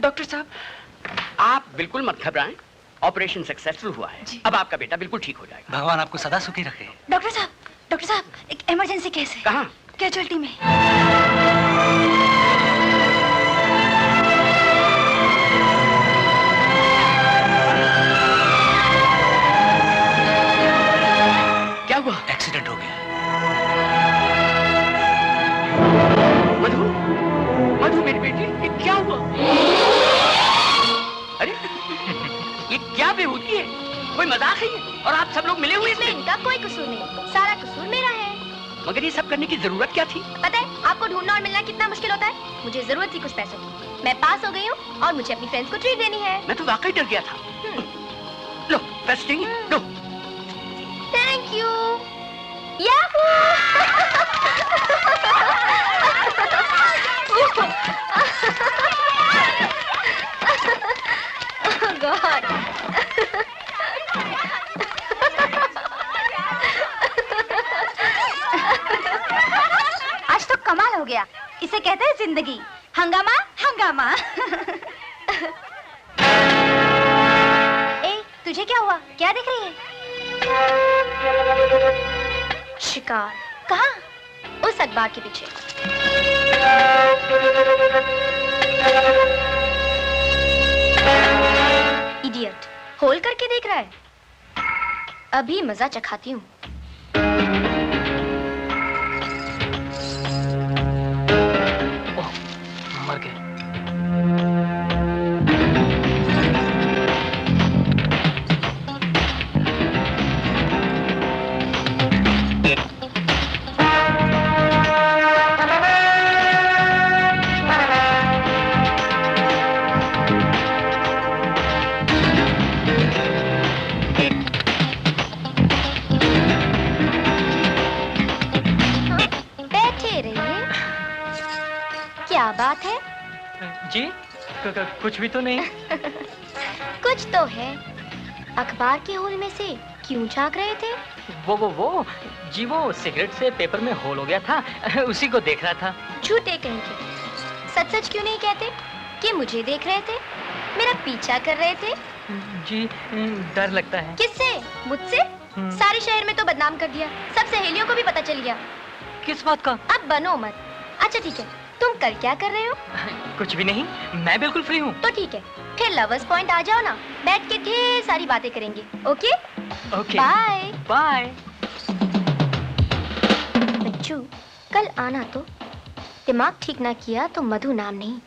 Doctor साहब, आप बिल्कुल मत घबराएं, ऑपरेशन सक्सेसफुल हुआ है। अब आपका बेटा बिल्कुल ठीक हो जाएगा। भगवान आपको सदा सुखी रखे। डॉक्टर साहब, एक इमरजेंसी केस है। कहाँ? कैजुअल्टी में। क्या हुआ? एक्सीडेंट हो गया। मधु, मधु मेरी बेटी, ये क्या हुआ? अरे ये क्या बेहूदी है? कोई मजाक है ये? और आप सब लोग मिले हुए इसमें इनका कोई कसूर नहीं, सारा कसूर मेरा है। मगर ये सब करने की जरूरत क्या थी? पता है आपको ढूंढना और मिलना कितना मुश्किल होता है। मुझे जरूरत थी कुछ पैसों की, मैं पास हो गई हूँ और मुझे अपनी फ्रेंड्स को ट्रीट देनी है। मैं तो वाकई डर गया था। लो पैसे चाहिए? लो। Thank you. Yahoo! Oh God! आज तो कमाल हो गया। इसे कहते हैं जिंदगी। हंगामा हंगामा। ए, तुझे क्या हुआ? क्या देख रही है? शिकार। कहाँ? उस अखबार के पीछे। इडियट, होल करके देख रहा है। अभी मजा चखाती हूँ। मर गए। क्या बात है? जी कुछ भी तो नहीं। कुछ तो है। अखबार के होल में से क्यों झांक रहे थे? वो जी वो सिगरेट से पेपर में होल हो गया था, उसी को देख रहा था। झूठे कहेंगे। सच सच क्यों नहीं कहते कि मुझे देख रहे थे, मेरा पीछा कर रहे थे? जी डर लगता है। किससे? मुझसे? सारे शहर में तो बदनाम कर दिया, सब सहेलियों को भी पता चल गया। किस बात का? अब बनो मत। अच्छा ठीक है, तुम कल क्या कर रहे हो? कुछ भी नहीं, मैं बिल्कुल फ्री हूँ। तो ठीक है, फिर लवर्स पॉइंट आ जाओ ना, बैठ के ढेर सारी बातें करेंगे। Okay okay bye bye. बच्चू कल आना तो। दिमाग ठीक ना किया तो मधु नाम नहीं।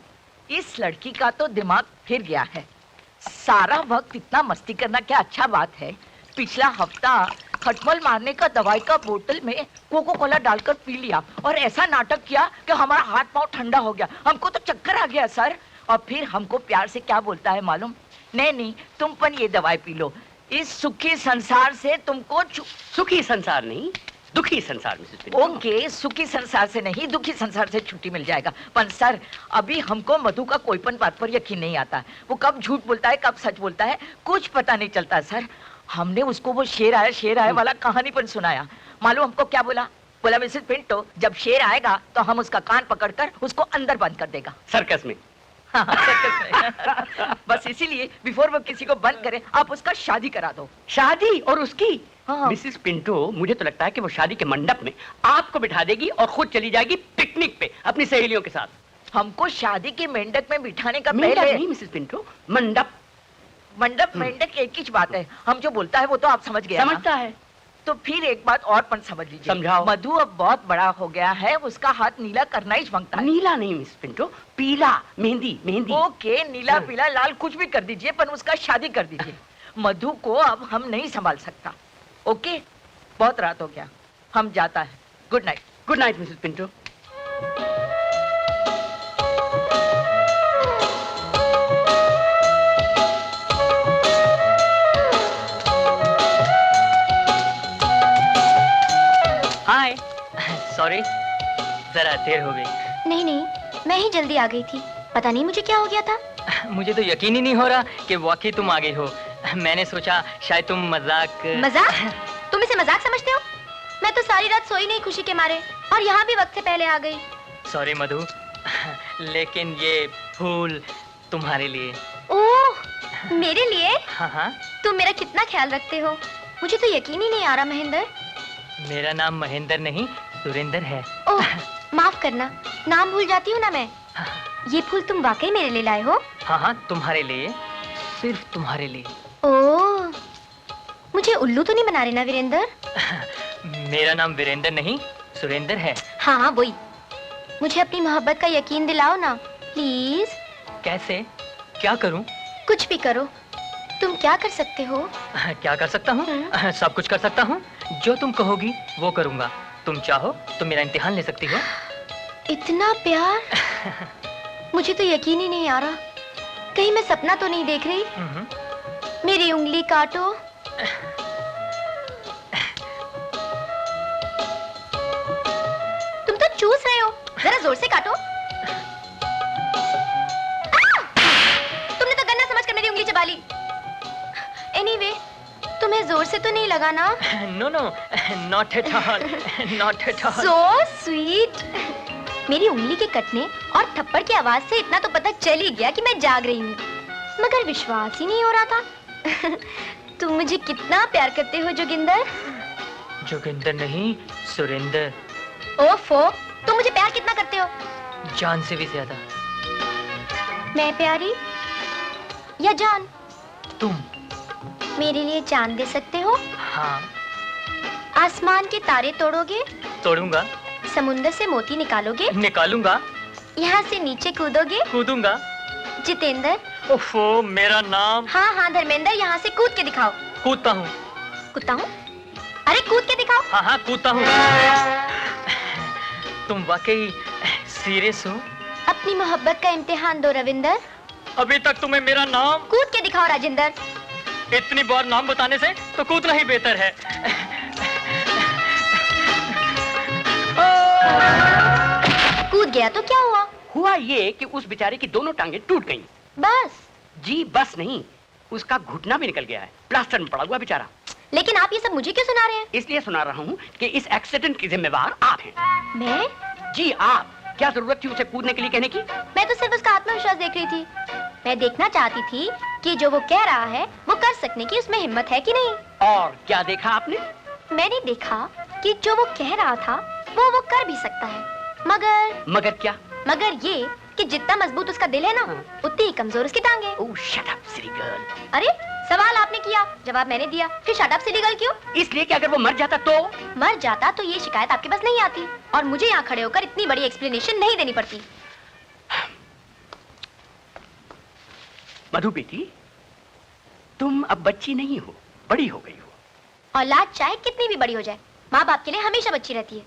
इस लड़की का तो दिमाग फिर गया है। सारा वक्त इतना मस्ती करना क्या अच्छा बात है। पिछला हफ्ता खटमल मारने का दवाई का बोतल में कोको कोला डालकर पी लिया और ऐसा नाटक किया कि हमारा हाथ पांव ठंडा हो गया। हमको तो चक्कर आ गया सर। और फिर हमको प्यार से क्या बोलता है मालूम? नहीं तुम पर ये दवाई पी लो, इस सुखी संसार से तुमको सुखी संसार नहीं, दुखी संसार में। ओके, सुखी संसार से नहीं, दुखी संसार से छुट्टी मिल जाएगा। पर सर अभी हमको मधु का कोईपन बात पर यकीन नहीं आता। वो कब झूठ बोलता है कब सच बोलता है कुछ पता नहीं चलता सर। हमने उसको वो शेर आया वाला कहानी पर सुनाया। मालूम हमको क्या बोला? बोला मिसेस पिंटो जब शेर आएगा तो हम उसका कान पकड़कर उसको अंदर बंद कर देगा। सर्कस में। हाँ, सर्कस में। बस इसीलिए बिफोर वो किसी को बंद करे आप उसका शादी करा दो। शादी? और उसकी? हाँ। मिसेस पिंटो मुझे तो लगता है कि वो शादी के मंडप में आपको बिठा देगी और खुद चली जाएगी पिकनिक पे अपनी सहेलियों के साथ। हमको शादी के मेंढक में बिठाने का पहले नहीं मिसेस पिंटो, मंडप। मंडप मेंढक एक ही बात है। हम जो बोलता है वो तो आप समझ गए। समझता है तो फिर एक बात और पण समझ लीजिए। समझाओ। मधु अब बहुत बड़ा हो गया है, उसका हाथ नीला करना ही मांगता है। नीला नहीं मिस पिंटो, पीला, मेहंदी मेहंदी। ओके, नीला पीला लाल कुछ भी कर दीजिए पर उसका शादी कर दीजिए। मधु को अब हम नहीं संभाल सकता। ओके, बहुत रात हो गया, हम जाता है। Good night. Good night Mrs Pinto. Hi, sorry जरा देर हो गई। नहीं मैं ही जल्दी आ गई थी, पता नहीं मुझे क्या हो गया था। मुझे तो यकीन ही नहीं हो रहा कि वाकई तुम आ गई हो। मैंने सोचा शायद तुम मजाक। तुम इसे मजाक समझते हो? मैं तो सारी रात सोई नहीं खुशी के मारे और यहाँ भी वक्त से पहले आ गई। सॉरी मधु, लेकिन ये फूल तुम्हारे लिए। ओह, मेरे लिए? हाँ हाँ। तुम मेरा कितना ख्याल रखते हो, मुझे तो यकीन ही नहीं आ रहा महेंद्र। मेरा नाम महेंद्र नहीं सुरेंद्र है। ओह, माफ करना, नाम भूल जाती हूँ ना मैं। ये फूल तुम वाकई मेरे लिए लाए हो? हाँ हाँ, तुम्हारे लिए, सिर्फ तुम्हारे लिए। ओह, मुझे उल्लू तो नहीं बना रहे ना वीरेंद्र? मेरा नाम वीरेंद्र नहीं सुरेंद्र है। हाँ हाँ वही। मुझे अपनी मोहब्बत का यकीन दिलाओ ना प्लीज। कैसे? क्या करूं? कुछ भी करो। तुम क्या कर सकते हो? क्या कर सकता हूँ? सब कुछ कर सकता हूँ। जो तुम कहोगी वो करूँगा। तुम चाहो तो मेरा इम्तिहान ले सकती हो। इतना प्यार? मुझे तो यकीन ही नहीं आ रहा। कहीं मैं सपना तो नहीं देख रही? मेरी उंगली काटो। तुम तो चूस रहे हो, जरा जोर से काटो। तुमने तो गन्ना समझकर मेरी उंगली चबा ली। एनीवे, तुम्हें जोर से तो नहीं लगा ना? No no, not at all, not at all. So sweet. मेरी उंगली के कटने और थप्पड़ की आवाज से इतना तो पता चल ही गया कि मैं जाग रही हूँ, मगर विश्वास ही नहीं हो रहा था। तुम मुझे कितना प्यार करते हो जोगिंदर? जोगिंदर नहीं सुरेंद्र। ओफो, तुम मुझे प्यार कितना करते हो? जान से भी ज्यादा। मैं प्यारी या जान? तुम मेरे लिए जान दे सकते हो? हाँ। आसमान के तारे तोड़ोगे? तोड़ूंगा। समुंदर से मोती निकालोगे? निकालूंगा। यहाँ से नीचे कूदोगे? कूदूंगा। जितेंद्र। ओफो, मेरा नाम। हाँ हाँ धर्मेंद्र, यहाँ से कूद के दिखाओ। कूदता हूँ। कूदता हूँ? अरे कूद के दिखाओ। हाँ हाँ कूदता हूँ। तुम वाकई सीरियस हो? अपनी मोहब्बत का इम्तिहान दो रविंदर। अभी तक तुम्हें मेरा नाम। कूद के दिखाओ राजेंद्र। इतनी बार नाम बताने से तो कूदना ही बेहतर है। कूद गया तो क्या हुआ? हुआ ये कि उस बेचारे की दोनों टांगे टूट गईं। बस? जी बस नहीं, उसका घुटना भी निकल गया है, प्लास्टर में पड़ा हुआ बेचारा। लेकिन आप ये सब मुझे क्यों सुना रहे हैं? इसलिए सुना रहा हूँ कि इस एक्सीडेंट की जिम्मेवार आप हैं। मैं? जी आप। क्या जरूरत थी उसे कूदने के लिए कहने की? मैं तो सिर्फ उसका आत्मविश्वास देख रही थी। मैं देखना चाहती थी कि जो वो कह रहा है वो कर सकने की उसमें हिम्मत है कि नहीं। और क्या देखा आपने? मैंने देखा कि जो वो कह रहा था वो कर भी सकता है, मगर क्या? मगर ये कि जितना मजबूत उसका दिल है ना, उतनी ही कमजोर उसकी टांगे। ओह शट अप सिली गर्ल। अरे सवाल आपने किया, जवाब मैंने दिया, फिर शट अप सिली गर्ल क्यों? इसलिए कि अगर वो मर जाता तो? मर जाता तो ये शिकायत आपके पास नहीं आती और मुझे यहाँ खड़े होकर इतनी बड़ी एक्सप्लेनेशन नहीं देनी पड़ती। मधु बेटी, तुम अब बच्ची नहीं हो, बड़ी हो गई हो। औलाद चाहे कितनी भी बड़ी हो जाए, माँ बाप के लिए हमेशा बच्ची रहती है।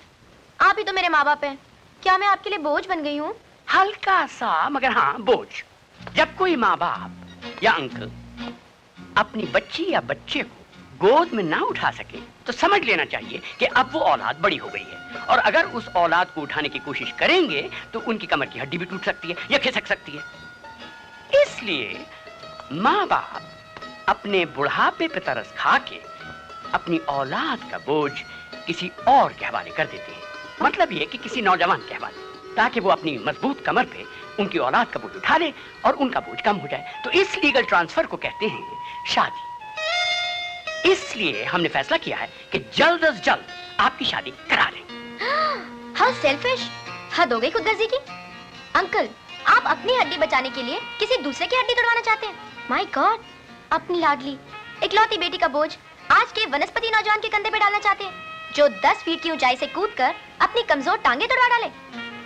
आप ही तो मेरे माँ बाप हैं। क्या मैं आपके लिए बोझ बन गई हूँ? हल्का सा, मगर हाँ बोझ। जब कोई माँ बाप या अंकल अपनी बच्ची या बच्चे को गोद में ना उठा सके तो समझ लेना चाहिए कि अब वो औलाद बड़ी हो गई है, और अगर उस औलाद को उठाने की कोशिश करेंगे तो उनकी कमर की हड्डी भी टूट सकती है या खिसक सकती है। इसलिए माँ बाप अपने बुढ़ापे पे तरस खा के अपनी औलाद का बोझ किसी और के हवाले कर देते हैं। मतलब ये कि किसी नौजवान के हवाले, ताकि वो अपनी मजबूत कमर पे उनकी औलाद का बोझ उठा ले और उनका बोझ कम हो जाए। तो इस लीगल ट्रांसफर को कहते हैं शादी। इसलिए हमने फैसला किया है कि जल्द अज जल्द आपकी शादी करा लें। हाँ सेल्फिश, हद हो गई खुदगर्जी की। अंकल, आप अपनी हड्डी बचाने के लिए किसी दूसरे की हड्डी तोड़वाना चाहते हैं? माय गॉड, अपनी लाडली इकलौती बेटी का बोझ आज के वनस्पति नौजवान के कंधे पे डालना चाहते हैं, जो 10 फीट की ऊंचाई से कूदकर अपनी कमजोर टांगे तोड़वा डाले।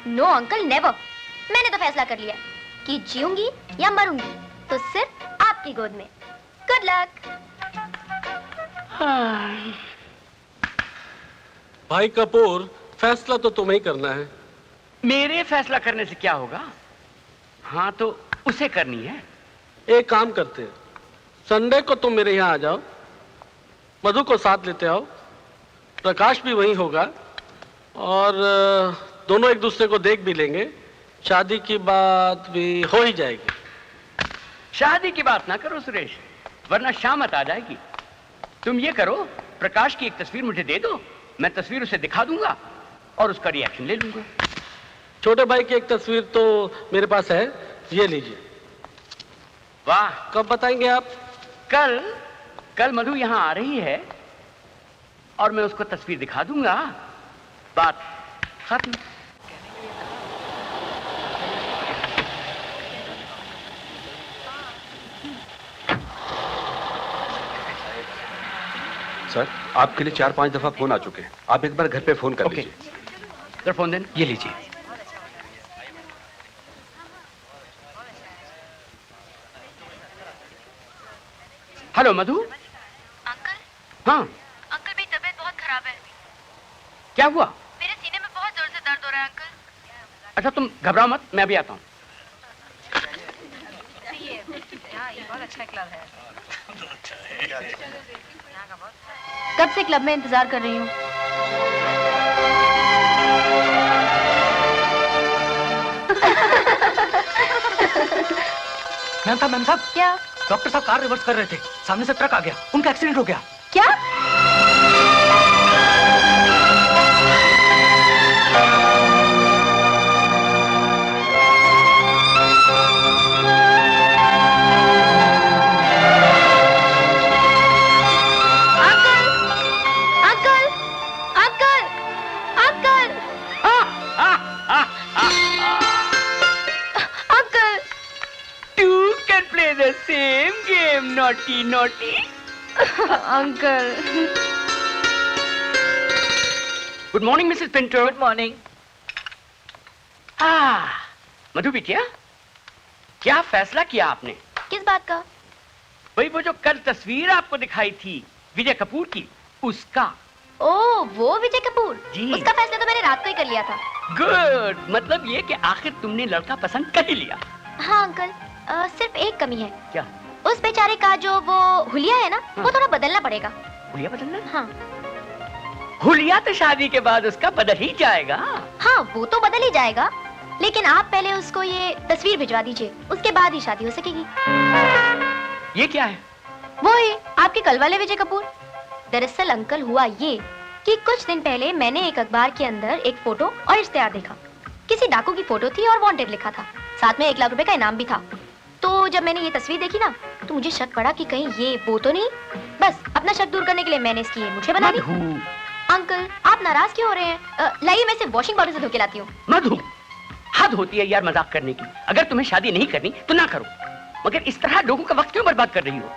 No uncle, never. मैंने तो फैसला कर लिया कि जीऊंगी या मरूंगी तो सिर्फ आपकी गोद में। Good luck. भाई कपूर, फैसला तो तुम्हें ही करना है। मेरे फैसला करने से क्या होगा? हाँ तो उसे करनी है। एक काम करते हैं, संडे को तुम मेरे यहाँ आ जाओ, मधु को साथ लेते आओ, प्रकाश भी वहीं होगा और दोनों एक दूसरे को देख भी लेंगे। शादी की बात भी हो ही जाएगी। शादी की बात ना करो सुरेश, वरना शामत आ जाएगी। तुम ये करो, प्रकाश की एक तस्वीर मुझे दे दो, मैं तस्वीर उसे दिखा दूंगा और उसका रिएक्शन ले लूंगा। छोटे भाई की एक तस्वीर तो मेरे पास है, ये लीजिए। वाह, कब बताएंगे आप? कल कल मधु यहाँ आ रही है और मैं उसको तस्वीर दिखा दूंगा, बात खत्म। सर, आपके लिए 4-5 दफा फोन आ चुके हैं। आप एक बार घर पे फोन कर ओके। लीजिए। सर फोन देन, ये लीजिए। हेलो मधु। अंकल हाँ, अंकल मेरी तबीयत बहुत खराब है। क्या हुआ? मेरे सीने में बहुत जोर से दर्द हो रहा है अंकल। अच्छा तुम घबराओ मत, मैं अभी आता हूँ। कब से क्लब में इंतजार कर रही हूँ। मैम साहब, क्या डॉक्टर साहब कार रिवर्स कर रहे थे, सामने से ट्रक आ गया, उनका एक्सीडेंट हो गया। क्या? Naughty, naughty. Uncle Good morning, Mrs. Pinto. Good morning. Madhu बिटिया, क्या फैसला किया आपने? किस बात का? भाई वो जो कल तस्वीर आपको दिखाई थी विजय कपूर की, उसका। ओ वो विजय कपूर जी। उसका फैसला तो मैंने रात को ही कर लिया था। गुड, मतलब ये कि आखिर तुमने लड़का पसंद कर ही लिया। हाँ अंकल, सिर्फ एक कमी है। क्या? उस बेचारे का जो वो हुलिया है ना, वो थोड़ा बदलना पड़ेगा। हुलिया बदलना? हाँ हुलिया तो शादी के बाद उसका बदल ही जाएगा। हाँ वो तो बदल ही जाएगा, लेकिन आप पहले उसको ये तस्वीर भिजवा दीजिए, उसके बाद ही शादी हो सकेगी। ये क्या है? वो है आपके कल वाले विजय कपूर। दरअसल अंकल हुआ ये कि कुछ दिन पहले मैंने एक अखबार के अंदर एक फोटो और इश्तेहार देखा। किसी डाकू की फोटो थी और वांटेड लिखा था, साथ में 1 लाख रुपए का इनाम भी था। तो जब मैंने ये तस्वीर देखी ना, तो मुझे शक पड़ा कि कहीं ये वो तो नहीं। बस अपना शक दूर करने के लिए मैंने इसकी ये मुझे बना दी। अंकल आप नाराज क्यों हो रहे हैं? लाइए मैं इसे वॉशिंग पाउडर से धो के लाती हूँ। मधु, हद होती है यार मजाक करने की। अगर तुम्हें शादी नहीं करनी तो ना करो, मगर इस तरह लोगों का वक्त क्यों बर्बाद कर रही हो?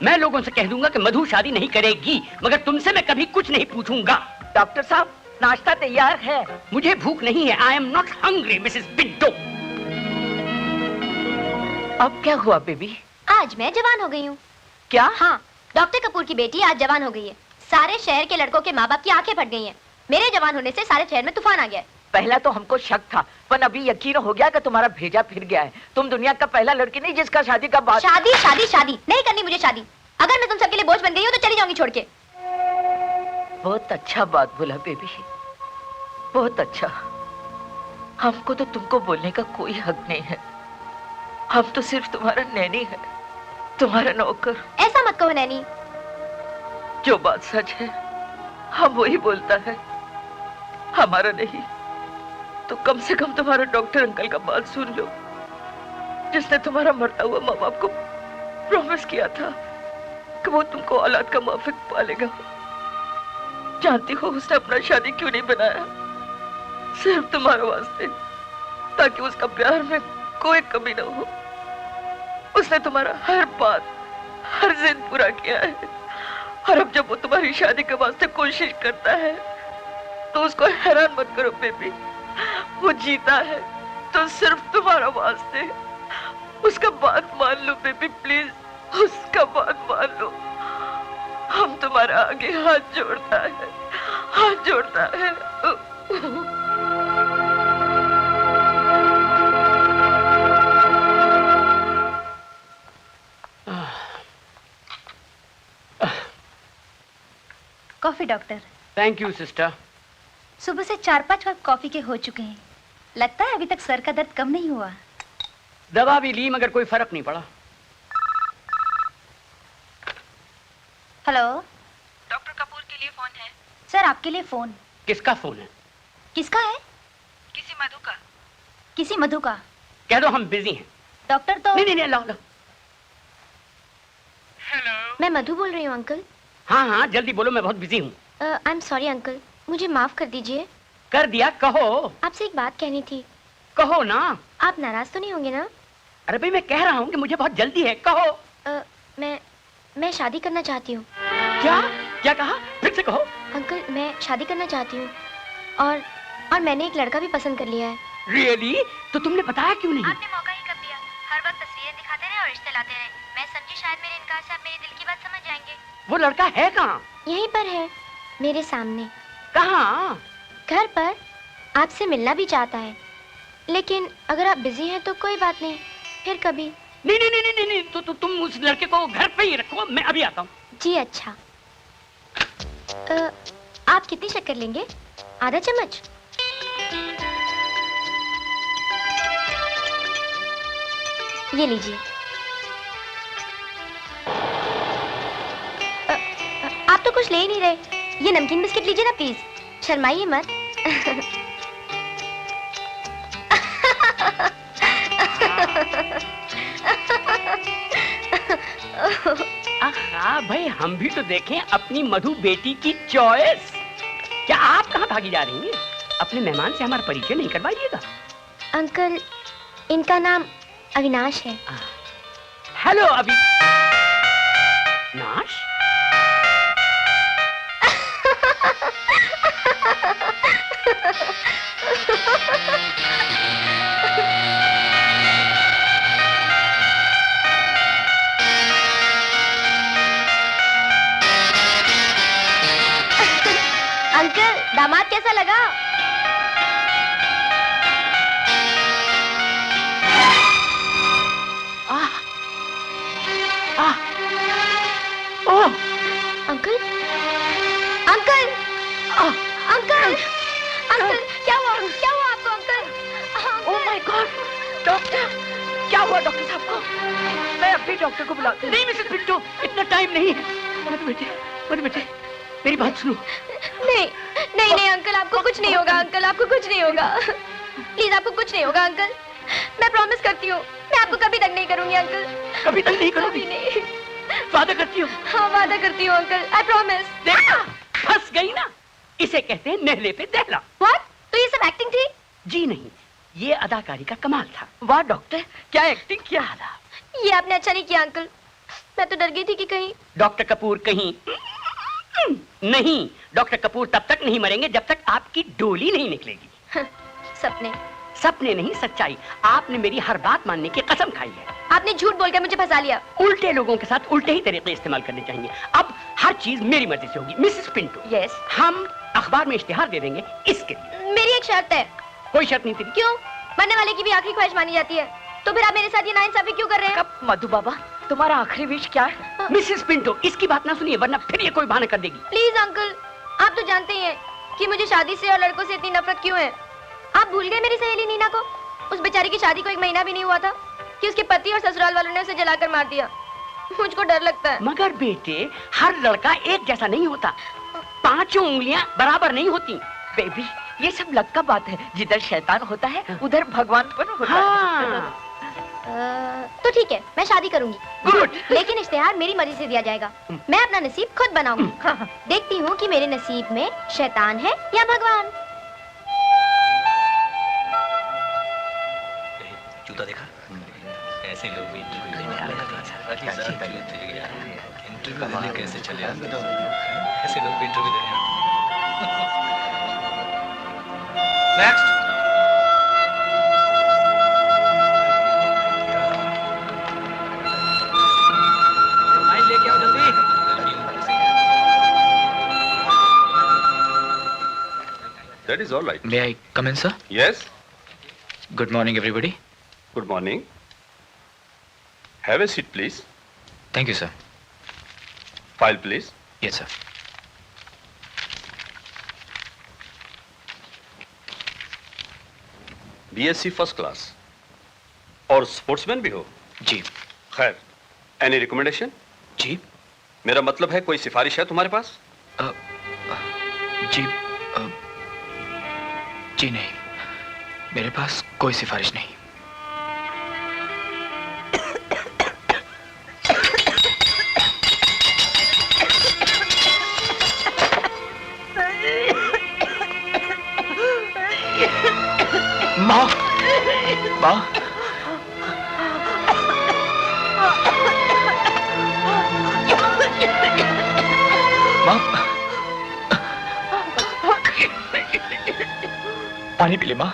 मैं लोगों से कह दूंगा कि मधु शादी नहीं करेगी, मगर तुमसे मैं कभी कुछ नहीं पूछूंगा। डॉक्टर साहब नाश्ता तैयार है। मुझे भूख नहीं है। I am not hungry Mrs Pinto. अब क्या हुआ बेबी? आज मैं जवान हो गई हूँ। क्या? हाँ, डॉक्टर कपूर की बेटी आज जवान हो गई है। सारे शहर के लड़कों के माँ बाप की आंखें फट गई हैं। मेरे जवान होने से सारे शहर में तूफान आ गया है। पहला तो हमको शक था, पर अभी यकीन हो गया कि तुम्हारा भेजा फिर गया है। तुम दुनिया का पहला लड़की नहीं जिसका शादी का बात। शादी शादी शादी नहीं करनी मुझे शादी। अगर मैं तुम सबके लिए बोझ बन गई हूँ तो चली जाऊंगी छोड़ के। बहुत अच्छा बात बोला बेबी, बहुत अच्छा। हमको तो तुमको बोलने का कोई हक नहीं है। हम तो सिर्फ तुम्हारा नैनी है, तुम्हारा नौकर। ऐसा मत कहो नैनी। जो बात सच है हम वही बोलता है, हमारा नहीं तो कम से कम तुम्हारा डॉक्टर अंकल का बात सुन लो, जिसने तुम्हारा मरता हुआ माँ बाप को प्रॉमिस किया था कि वो तुमको औलाद का माफिक पालेगा। जानती हो उसने अपना शादी क्यों नहीं बनाया? सिर्फ तुम्हारे वास्ते, ताकि उसका प्यार में कोई कमी न हो। उसने तुम्हारा हर बात, हर जिद पूरा किया है, और अब जब वो तुम्हारी शादी के वास्ते कोशिश करता है तो उसको हैरान मत करो बेबी। वो जीता है तो सिर्फ तुम्हारा वास्ते। उसका बात मान लो बेबी, प्लीज उसका बात मान लो। हम तुम्हारा आगे हाथ जोड़ता है, हाथ जोड़ता है। Coffee doctor. Thank you sister. सुबह से 4-5 कप कॉफी के हो चुके हैं। लगता है अभी तक सर का दर्द कम नहीं हुआ। दवा भी ली मगर कोई फर्क नहीं पड़ा। हेलो, डॉक्टर कपूर के लिए फोन है। सर आपके लिए फोन। किसका फोन है? किसका है? किसी मधु का। किसी मधु का। कह दो हम बिजी हैं। डॉक्टर तो नहीं, लाओ। मैं मधु बोल रही हूँ अंकल। हाँ हाँ जल्दी बोलो, मैं बहुत बिजी हूँ। आई एम सॉरी अंकल, मुझे माफ कर दीजिए। कर दिया, कहो। आपसे एक बात कहनी थी। कहो ना। आप नाराज तो नहीं होंगे ना? अरे भाई मैं कह रहा हूँ कि मुझे बहुत जल्दी है, कहो। मैं शादी करना चाहती हूँ। क्या क्या कहा, फिर से कहो। अंकल मैं शादी करना चाहती हूँ और मैंने एक लड़का भी पसंद कर लिया है। रियली? तो तुमने बताया क्यों नहीं? आपने मौका ही कब दिया? हर वक्त तस्वीरें दिखाते रहे और रिश्ते लाते रहे। मैं समझी शायद मेरे इनकार से आप मेरे दिल की बात समझ जाएंगे। वो लड़का है कहाँ? यहीं पर है, मेरे सामने। कहाँ? घर पर। आपसे मिलना भी चाहता है, लेकिन अगर आप बिजी हैं तो कोई बात नहीं, फिर कभी। नहीं नहीं नहीं नहीं नहीं, तो तुम उस लड़के को घर पे ही रखो, मैं अभी आता हूँ। जी अच्छा। आप कितनी शक्कर लेंगे? आधा चम्मच? ये लीजिए। आप तो कुछ ले ही नहीं रहे। ये नमकीन बिस्किट लीजिए ना प्लीज, शर्माइए मत। आहा भाई, हम भी तो देखें अपनी मधु बेटी की चॉइस। क्या आप कहाँ भागी जा रही हैं? अपने मेहमान से हमारा परिचय नहीं करवाइएगा। अंकल इनका नाम अविनाश है। हेलो अविनाश। अंकल दामाद कैसा लगा? ओह अंकल अंकल अंकल अंकल क्या हुआ आपको uncle? Oh my God, doctor क्या हुआ डॉक्टर साहब को? मैं अभी डॉक्टर को बुलाती हूँ। नहीं मिसेस पिंटो, इतना टाइम नहीं है। मधु बेटे मेरी बात सुनो। नहीं नहीं नहीं अंकल, आपको कुछ नहीं होगा अंकल, आपको कुछ नहीं होगा। प्लीज आपको कुछ नहीं होगा अंकल, मैं प्रॉमिस करती हूँ मैं आपको कभी तक नहीं करूंगी अंकल। कभी तक नहीं करोगी? कभी नहीं। वादा करती हो? हाँ वादा करती हूँ अंकल, आई प्रॉमिस। देखा, फंस गई ना। इसे कहते हैं नहले पे दहला। व्हाट? तो ये सब एक्टिंग थी? जी नहीं, ये अदाकारी का कमाल था। वाह डॉक्टर, क्या एक्टिंग किया। ये आपने अच्छा नहीं किया अंकल, मैं तो डर गई थी कि कहीं। डॉक्टर कपूर कहीं नहीं, डॉक्टर कपूर तब तक नहीं मरेंगे जब तक आपकी डोली नहीं निकलेगी। सपने सपने नहीं, सच्चाई। आपने मेरी हर बात मानने की कसम खाई है। आपने झूठ बोलकर मुझे फंसा लिया। उल्टे लोगों के साथ उल्टे ही तरीके इस्तेमाल करने चाहिए। अब हर चीज मेरी मर्जी से होगी मिसेस पिंटो। यस। हम अखबार में इश्तिहार दे देंगे इसके लिए। मेरी एक शर्त है। कोई शर्त नहीं तेरी। क्यों? मरने वाले की भी आखिरी ख्वाहिश मानी जाती है, तो फिर आप मेरे साथ ये नाइंसाफी क्यों कर रहे हैं? मधु बाबा, तुम्हारा आखिरी विश क्या है? मिसेस पिंटो, इसकी बात ना सुनिए वरना फिर ये कोई बहाना कर देगी। प्लीज अंकल, आप तो जानते ही हैं कि मुझे शादी से और लड़कों से इतनी नफरत क्यों है। आप भूल गए मेरी सहेली नीना को? उस बेचारी की शादी को 1 महीना भी नहीं हुआ था कि उसके पति और ससुराल वालों ने उसे जलाकर मार दिया। मुझको डर लगता है। मगर बेटे, हर लड़का एक जैसा नहीं होता, 5 उंगलियां बराबर नहीं होती। बेबी, ये सब लक का बात है। जिधर शैतान होता है उधर भगवान पर होता हाँ। तो ठीक है, मैं शादी करूंगी। गुड। लेकिन इश्तिहार मेरी मर्जी से दिया जाएगा। मैं अपना नसीब खुद बनाऊंगी। देखती हूँ कि मेरे नसीब में शैतान है या भगवान। जूता देखा? ऐसे लोग भी इंटरव्यू देने कैसे चले आते हैं? ऐसे लोग भी इंटरव्यू देने आते हैं। नेक्स्ट। माइल लेके आओ जल्दी। That is all right. May I come in, sir? Yes. Good morning, everybody. Good morning. Have a seat, please. Thank you, sir. File, please. Yes, sir. BSc first class और sportsman भी हो? जी। खैर, any recommendation? जी। मेरा मतलब है कोई सिफारिश है तुम्हारे पास? जी जी नहीं, मेरे पास कोई सिफारिश नहीं। माँ, माँ, माँ, पानी पी ले माँ।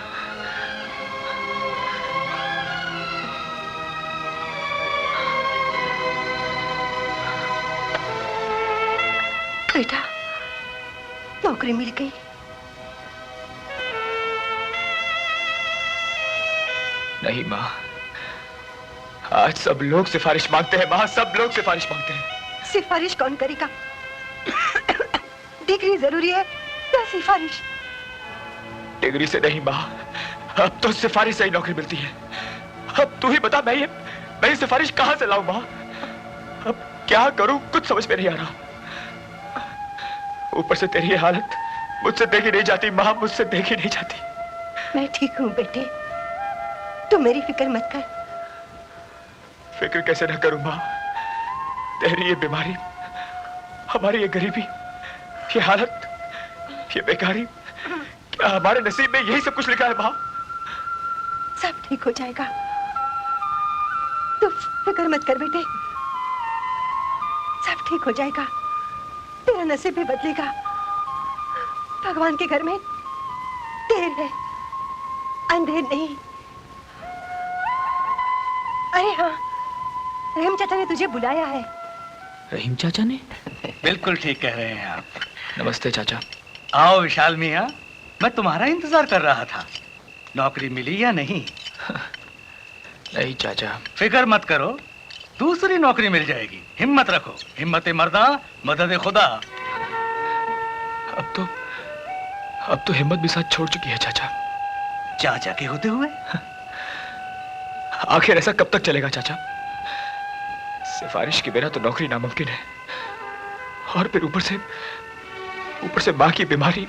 बेटा, नौकरी मिल गई। नहीं माँ, आज सब लोग सिफारिश मांगते हैं माँ, सब लोग सिफारिश मांगते हैं। सिफारिश कौन करेगा? डिग्री जरूरी है या सिफारिश? डिग्री से नहीं माँ, अब तो सिफारिश से ही नौकरी मिलती है। अब तू ही बता, मैं ये सिफारिश कहाँ से लाऊं माँ? अब क्या करूं, कुछ समझ में नहीं आ रहा। ऊपर से तेरी ये हालत मुझसे देखी नहीं जाती माँ, मुझसे देखी नहीं जाती। मैं ठीक हूँ बेटे, तू मेरी फिक्र मत कर। फिक्र कैसे न करूं माँ? तेरी ये बीमारी, हमारी ये गरीबी, ये हालत, ये बेकारी, क्या हमारे नसीब में यही सब कुछ लिखा है माँ? सब ठीक हो जाएगा, तू फिक्र मत कर बेटे, सब ठीक हो जाएगा। तेरा नसीब भी बदलेगा। भगवान के घर में देर है, अंधेर नहीं। अरे हाँ, रहीम चाचा ने तुझे बुलाया है। रहीम चाचा ने? बिल्कुल ठीक कह रहे हैं आप। नमस्ते चाचा। आओ विशाल मियाँ, मैं तुम्हारा इंतजार कर रहा था। नौकरी मिली या नहीं? नहीं चाचा। फिक्र मत करो, दूसरी नौकरी मिल जाएगी। हिम्मत रखो, हिम्मत मर्दा मदद खुदा। अब तो हिम्मत भी साथ छोड़ चुकी है चाचा। चाचा के होते हुए? आखिर ऐसा कब तक चलेगा चाचा? सिफारिश के बिना तो नौकरी नामुमकिन है, और फिर ऊपर से माँ की बीमारी।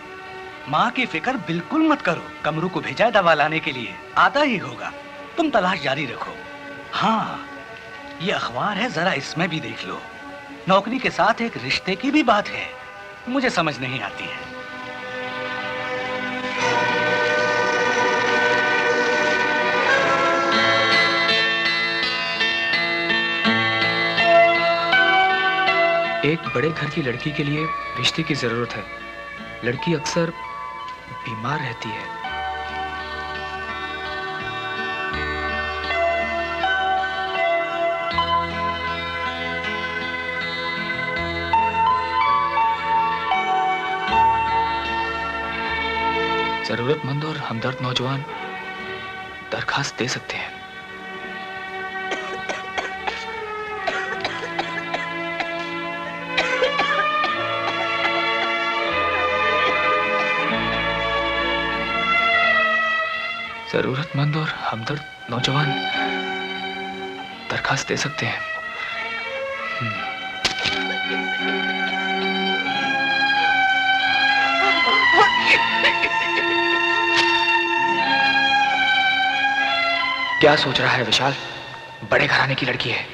माँ की फिक्र बिल्कुल मत करो, कमरू को भेजा दवा लाने के लिए, आता ही होगा। तुम तलाश जारी रखो। हाँ, ये अखबार है, जरा इसमें भी देख लो। नौकरी के साथ एक रिश्ते की भी बात है, मुझे समझ नहीं आती है। एक बड़े घर की लड़की के लिए रिश्ते की जरूरत है। लड़की अक्सर बीमार रहती है। जरूरतमंद और हमदर्द नौजवान दरखास्त दे सकते हैं। जरूरतमंद और हमदर्द नौजवान दरखास्त दे सकते हैं। क्या सोच रहा है विशाल? बड़े घराने की लड़की है,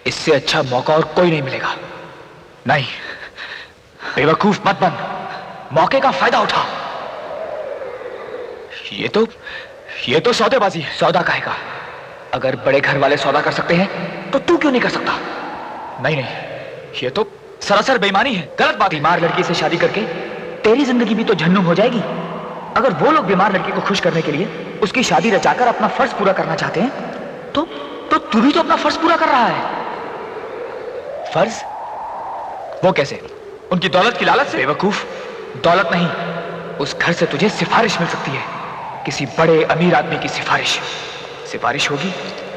इससे अच्छा मौका और कोई नहीं मिलेगा। नहीं, बेवकूफ मत बन, मौके का फायदा उठा। ये तो सौदेबाजी है। सौदा काहे का? अगर बड़े घर वाले सौदा कर सकते हैं तो तू क्यों नहीं कर सकता? नहीं, ये तो सरासर बेईमानी है, गलत बात। बीमार लड़की से शादी करके तेरी जिंदगी भी तो जहन्नुम हो जाएगी। अगर वो लोग बीमार लड़की को खुश करने के लिए उसकी शादी रचाकर अपना फर्ज पूरा करना चाहते हैं तो तू भी तो अपना फर्ज पूरा कर रहा है। फर्ज? वो कैसे? उनकी दौलत की लालच से? बेवकूफ, दौलत नहीं, उस घर से तुझे सिफारिश मिल सकती है, किसी बड़े अमीर आदमी की सिफारिश होगी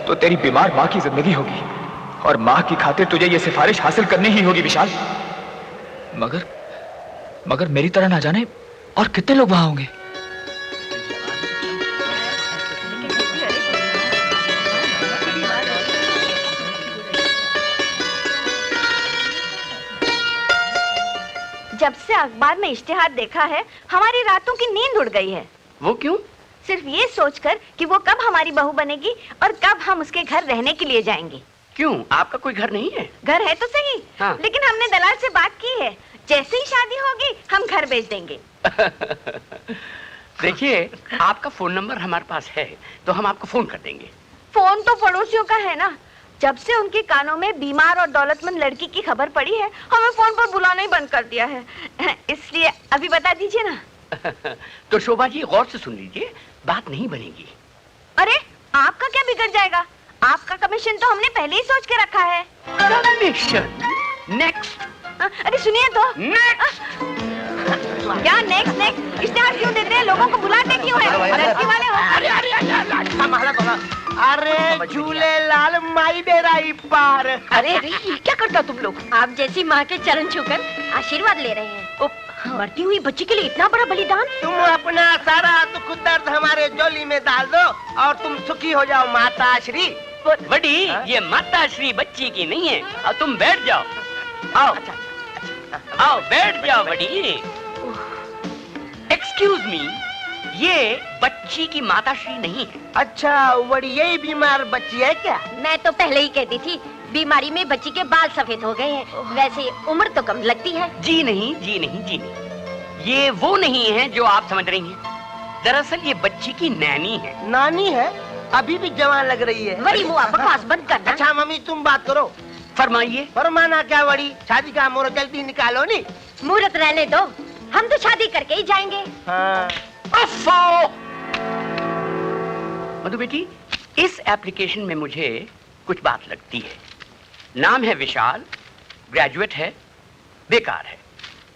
तो तेरी बीमार माँ की जिंदगी होगी, और माँ की खातिर तुझे ये सिफारिश हासिल करनी ही होगी विशाल। मगर मेरी तरह ना जाने और कितने लोग वहां होंगे। जब से अखबार में इश्तिहार देखा है, हमारी रातों की नींद उड़ गई है। वो क्यों? सिर्फ ये सोचकर कि वो कब हमारी बहू बनेगी और कब हम उसके घर रहने के लिए जाएंगे। क्यों, आपका कोई घर नहीं है? घर है तो सही, हाँ। लेकिन हमने दलाल से बात की है, जैसे ही शादी होगी हम घर बेच देंगे। देखिए, आपका फोन नंबर हमारे पास है, तो हम आपको फोन कर देंगे। फोन तो पड़ोसियों का है ना। जब से उनके कानों में बीमार और दौलतमंद लड़की की खबर पड़ी है, हमें फोन पर बुलाना ही बंद कर दिया है। इसलिए अभी बता दीजिए ना। तो शोभा जी गौर से सुन लीजिए, बात नहीं बनेगी। अरे आपका क्या बिगड़ जाएगा? आपका कमीशन तो हमने पहले ही सोच के रखा है। कमीशन? नेक्स्ट। अरे सुनिए तो। नेक्स्ट। क्या नेक्स्ट नेक्स्ट? इश्तेहार क्यों देते हैं? लोगों को बुलाते क्यों हैं? लड़की वाले हो। अरे झूले लाल माई डेराई पार। अरे ये क्या करता तुम लोग? आप जैसी माँ के चरण छूकर आशीर्वाद ले रहे हैं। मरती हुई बच्ची के लिए इतना बड़ा बलिदान। तुम अपना सारा दुख दर्द हमारे झोली में डाल दो और तुम सुखी हो जाओ माता श्री। बड़ी, ये माता श्री बच्ची की नहीं है। अब तुम बैठ जाओ। आओ आओ बैठ जाओ बड़ी। एक्सक्यूज मी, ये बच्ची की माता श्री नहीं है। अच्छा, बड़ी यही बीमार बच्ची है क्या? मैं तो पहले ही कहती थी, बीमारी में बच्ची के बाल सफेद हो गए हैं। वैसे उम्र तो कम लगती है। जी नहीं, जी नहीं, जी नहीं, ये वो नहीं है जो आप समझ रही हैं। दरअसल ये बच्ची की नैनी है। नानी है? अभी भी जवान लग रही है। बड़ी मुआ बकवास बंद करना। अच्छा मम्मी तुम बात करो। फरमाइए। फरमाना क्या बड़ी? शादी का मुहूर्त जल्दी निकालो नी। मुहूर्त रहने दो, हम तो शादी करके ही जाएंगे। हाँ। मधु बेटी, इस एप्लीकेशन में मुझे कुछ बात लगती है। नाम है विशाल, ग्रेजुएट है, बेकार है,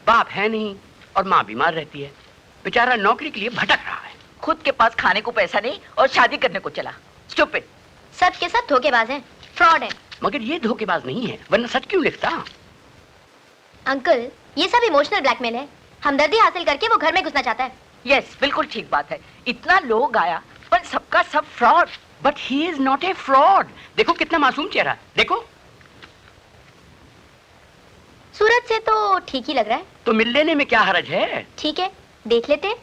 बाप है नहीं और माँ बीमार रहती है। बेचारा नौकरी के लिए भटक रहा है। खुद के पास खाने को पैसा नहीं और शादी करने को चला। स्टूपिड। सब के सब धोखेबाज हैं, फ्रॉड हैं। मगर ये धोखेबाज नहीं है, वरना सच क्यों लिखता? अंकल, ये सब इमोशनल ब्लैकमेल है। हमदर्दी हासिल करके वो घर में घुसना चाहता है। यस, बिल्कुल ठीक बात है। इतना लोग आया पर सबका सब fraud. But he is not a fraud. देखो कितना मासूम चेहरा, देखो। सूरत से तो ठीक ही लग रहा है। तो मिल लेने में क्या हरज है? ठीक है, देख लेते हैं।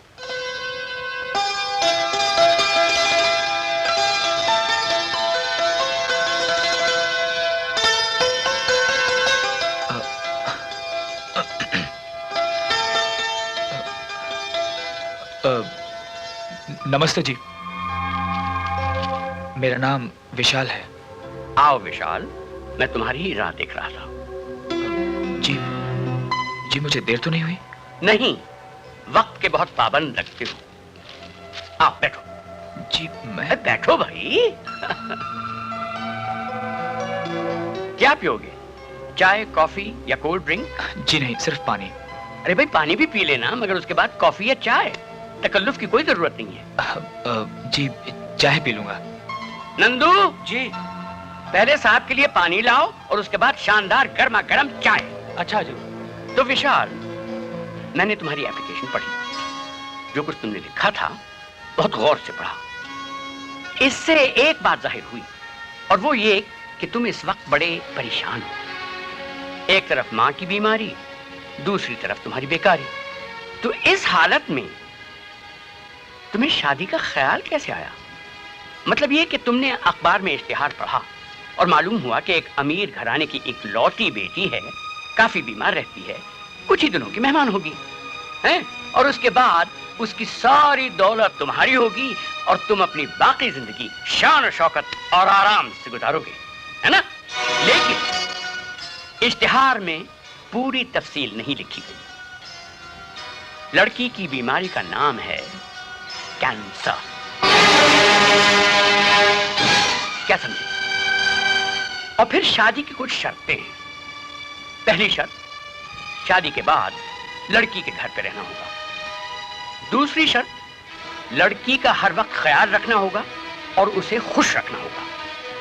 नमस्ते जी, मेरा नाम विशाल है। आओ विशाल, मैं तुम्हारी ही राह देख रहा था। जी जी, मुझे देर तो नहीं हुई? नहीं, वक्त के बहुत पाबंद लगते हो। आओ बैठो। जी मैं बैठो भाई। क्या पियोगे, चाय, कॉफी या कोल्ड ड्रिंक? जी नहीं, सिर्फ पानी। अरे भाई पानी भी पी लेना, मगर उसके बाद कॉफी या चाय। तकल्लुफ की कोई जरूरत नहीं है। जी चाय पी लूंगा। नंदू जी, पहले साहब के लिए पानी लाओ और उसके बाद शानदार गर्मा गर्म चाय। अच्छा जी। तो विशाल, मैंने तुम्हारी एप्लीकेशन पढ़ी। जो कुछ तुमने लिखा था बहुत गौर से पढ़ा। इससे एक बात जाहिर हुई, और वो ये कि तुम इस वक्त बड़े परेशान हो। एक तरफ मां की बीमारी, दूसरी तरफ तुम्हारी बेकारी। तो इस हालत में तुम्हें शादी का ख्याल कैसे आया? मतलब ये कि तुमने अखबार में इश्तिहार पढ़ा और मालूम हुआ कि एक अमीर घराने की एक लौती बेटी है, काफी बीमार रहती है, कुछ ही दिनों की मेहमान होगी, हैं? और उसके बाद उसकी सारी दौलत तुम्हारी होगी और तुम अपनी बाकी जिंदगी शान और शौकत और आराम से गुजारोगे, है ना? लेकिन इश्तिहार में पूरी तफसील नहीं लिखी गई। लड़की की बीमारी का नाम है कैंसर। क्या समझे? और फिर शादी की कुछ शर्तें हैं। पहली शर्त, शादी के बाद लड़की के घर पे रहना होगा। दूसरी शर्त, लड़की का हर वक्त ख्याल रखना होगा और उसे खुश रखना होगा।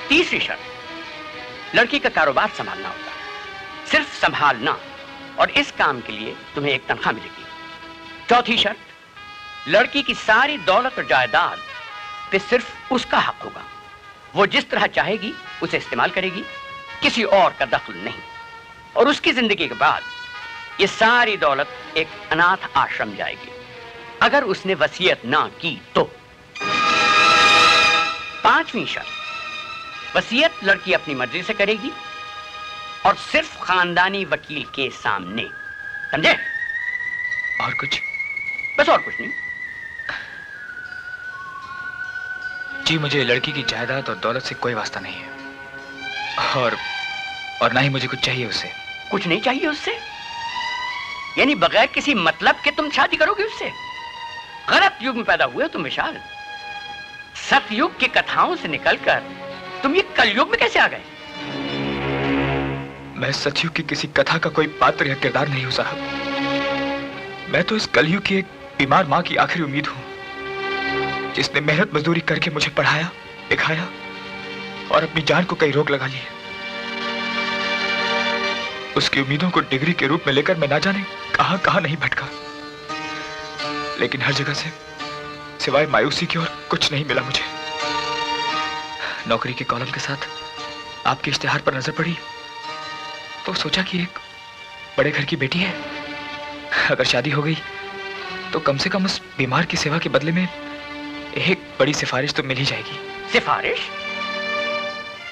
तीसरी शर्त, लड़की का कारोबार संभालना होगा, सिर्फ संभालना, और इस काम के लिए तुम्हें एक तनख्वाह मिलेगी। चौथी शर्त, लड़की की सारी दौलत और जायदाद पे सिर्फ उसका हक होगा। वो जिस तरह चाहेगी उसे इस्तेमाल करेगी, किसी और का दखल नहीं। और उसकी जिंदगी के बाद ये सारी दौलत एक अनाथ आश्रम जाएगी, अगर उसने वसीयत ना की तो। पांचवी शर्त, वसीयत लड़की अपनी मर्जी से करेगी और सिर्फ खानदानी वकील के सामने। समझे? और कुछ? बस और कुछ नहीं। जी मुझे लड़की की जायदाद और दौलत से कोई वास्ता नहीं है, और ना ही मुझे कुछ चाहिए उससे। कुछ नहीं चाहिए उससे? यानी बगैर किसी मतलब के तुम शादी करोगे उससे? गलत युग में पैदा हुए तुम विशाल। सतयुग की कथाओं से निकलकर तुम ये कलयुग में कैसे आ गए? मैं सतयुग की किसी कथा का कोई पात्र या किरदार नहीं हूं साहब। मैं तो इस कलयुग की एक बीमार माँ की आखिरी उम्मीद हूं, जिसने मेहनत मजदूरी करके मुझे पढ़ाया, लिखाया और अपनी जान को कई रोक लगा ली। उसकी उम्मीदों को डिग्री के रूप में लेकर मैं ना जाने कहां कहां नहीं भटका, लेकिन हर जगह से सिवाय मायूसी की और कुछ नहीं मिला मुझे। नौकरी के कॉलम के साथ आपके इश्तिहार पर नजर पड़ी तो सोचा कि एक बड़े घर की बेटी है, अगर शादी हो गई तो कम से कम उस बीमार की सेवा के बदले में एक बड़ी सिफारिश तो मिल ही जाएगी। सिफारिश?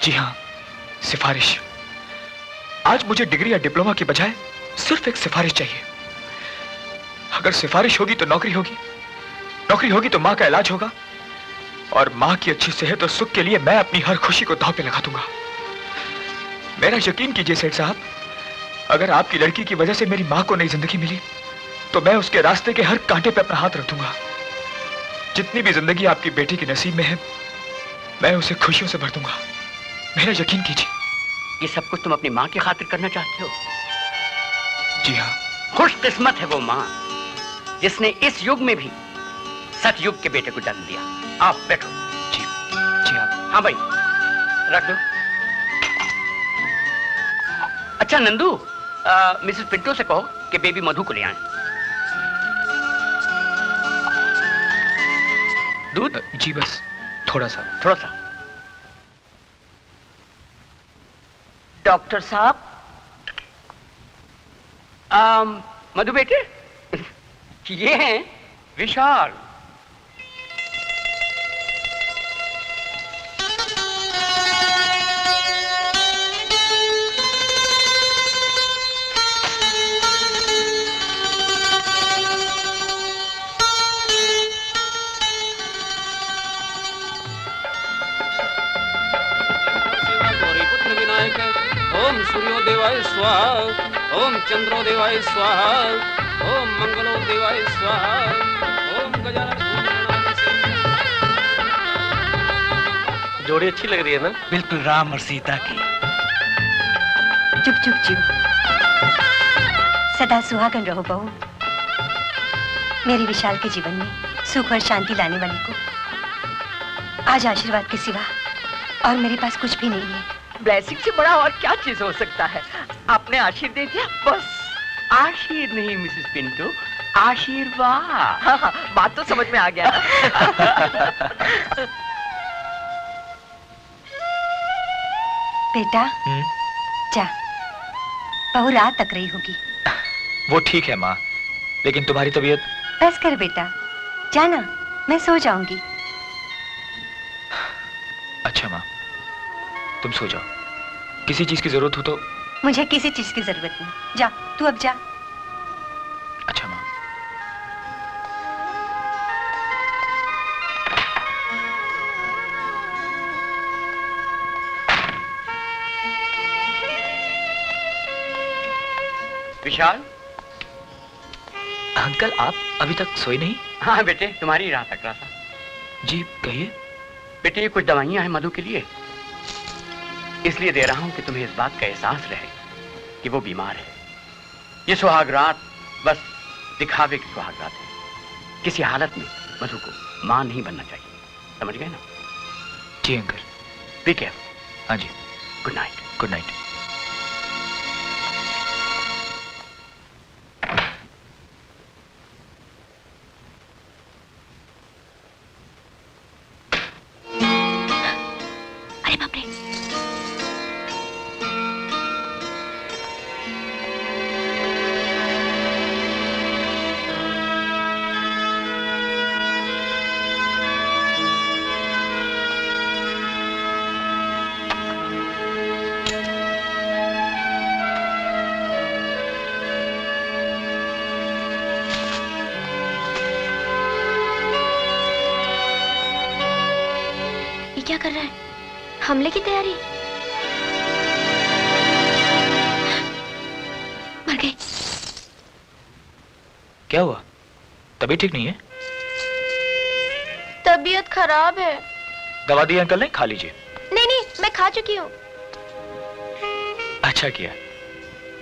जी हाँ, सिफारिश। आज मुझे डिग्री या डिप्लोमा की बजाय सिर्फ एक सिफारिश चाहिए। अगर सिफारिश होगी तो नौकरी होगी, नौकरी होगी तो माँ का इलाज होगा, और माँ की अच्छी सेहत और सुख के लिए मैं अपनी हर खुशी को दांव पे लगा दूंगा। मेरा यकीन कीजिए सेठ साहब, अगर आपकी लड़की की वजह से मेरी माँ को नई जिंदगी मिली तो मैं उसके रास्ते के हर कांटे पे अपना हाथ रख दूंगा। जितनी भी जिंदगी आपकी बेटी के नसीब में है मैं उसे खुशियों से भर दूंगा, मेरा यकीन कीजिए। ये सब कुछ तुम अपनी माँ की खातिर करना चाहते हो? जी हाँ। खुशकिस्मत है वो माँ जिसने इस युग में भी सतयुग के बेटे को जन्म दिया। आप बैठो। जी जी आप। हाँ भाई रख दो। अच्छा नंदू, मिसेस पिंटो से कहो कि बेबी मधु को ले आए। दूध? जी बस थोड़ा सा। थोड़ा सा। डॉक्टर साहब। मधु बेटे, ये हैं विशाल। ओम सूर्यो देवाय स्वाहा, ओम चंद्रो देवाय स्वाहा, ओम मंगलो देवाय स्वाहा, ओम गजानन। जोड़ी अच्छी लग रही है ना? बिल्कुल राम और सीता की। चुप चुप चुप, सदा सुहागन रहो बहू। मेरे विशाल के जीवन में सुख और शांति लाने वाली को आज आशीर्वाद के सिवा और मेरे पास कुछ भी नहीं है। ब्लेसिंग से बड़ा और क्या चीज हो सकता है? आपने आशीर्वाद दे दिया बस। आशीर्वाद नहीं मिसेस पिंटो, आशीर्वाद। हाँ हाँ, बात तो समझ में आ गया। बेटा जा, बहू रात तक रही होगी। वो ठीक है माँ, लेकिन तुम्हारी तबीयत। बस कर बेटा, जाना, मैं सो जाऊंगी। अच्छा माँ, तुम सो जाओ, किसी चीज की जरूरत हो तो। मुझे किसी चीज की जरूरत नहीं, जा तू अब जा। अच्छा माँ। विशाल। अंकल आप अभी तक सोए नहीं? हाँ बेटे, तुम्हारी राह तक रहा था। जी कहिए। बेटे ये कुछ दवाइयां हैं मधु के लिए, इसलिए दे रहा हूं कि तुम्हें इस बात का एहसास रहे कि वो बीमार है। ये सुहाग रात बस दिखावे की सुहाग रात है। किसी हालत में मधु को मां नहीं बनना चाहिए, समझ गए ना? जी अंकल। ठीक है। हाँ जी। Good night. Good night. अरे बाप रे, क्या कर रहा है? हमले की तैयारी? मर गए। क्या हुआ? तबीयत ठीक नहीं है? तबीयत खराब है। दवा दी अंकल ने, खा लीजिए। नहीं नहीं, मैं खा चुकी हूँ। अच्छा किया।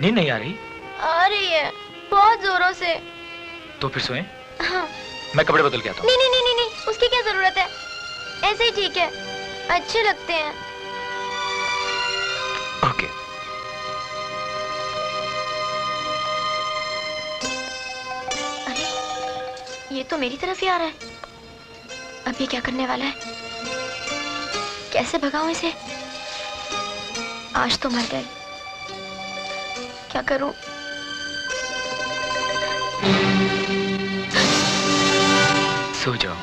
नींद नहीं आ रही? आ रही है, बहुत जोरों से। तो फिर सोएं? हाँ। मैं कपड़े बदल के आता हूँ। नहीं नहीं नहीं नहीं नहीं, उसकी क्या जरूरत है? ऐसे ही ठीक है, अच्छे लगते हैं। ओके। अरे ये तो मेरी तरफ ही आ रहा है। अब ये क्या करने वाला है? कैसे भगाऊं इसे? आज तो मर गए, क्या करूं? सो जाओ।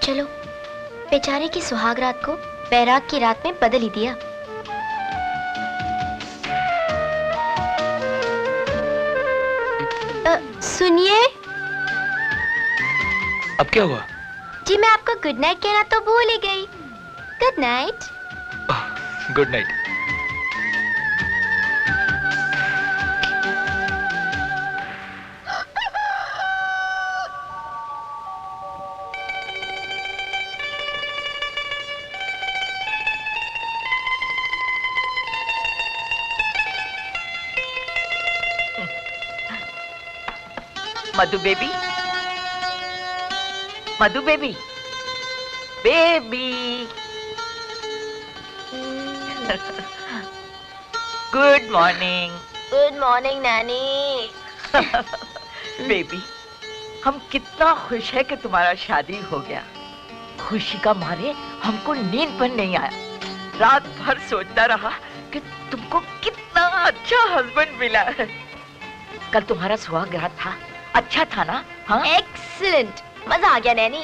चलो, बेचारे की सुहाग रात को बैराग की रात में बदल ही दिया। सुनिए। अब क्या हुआ? जी मैं आपको गुड नाइट कहना तो भूल ही गई। Good night. Good night. Madhu baby, Madhu baby, baby. Good morning. Good morning nanny. Baby, हम कितना खुश है कि तुम्हारा शादी हो गया। खुशी का मारे हमको नींद पर नहीं आया। रात भर सोचता रहा कि तुमको कितना अच्छा हस्बैंड मिला है। कल तुम्हारा सुहागरात था, अच्छा था ना? हाँ, एक्सीलेंट, मजा आ गया नैनी।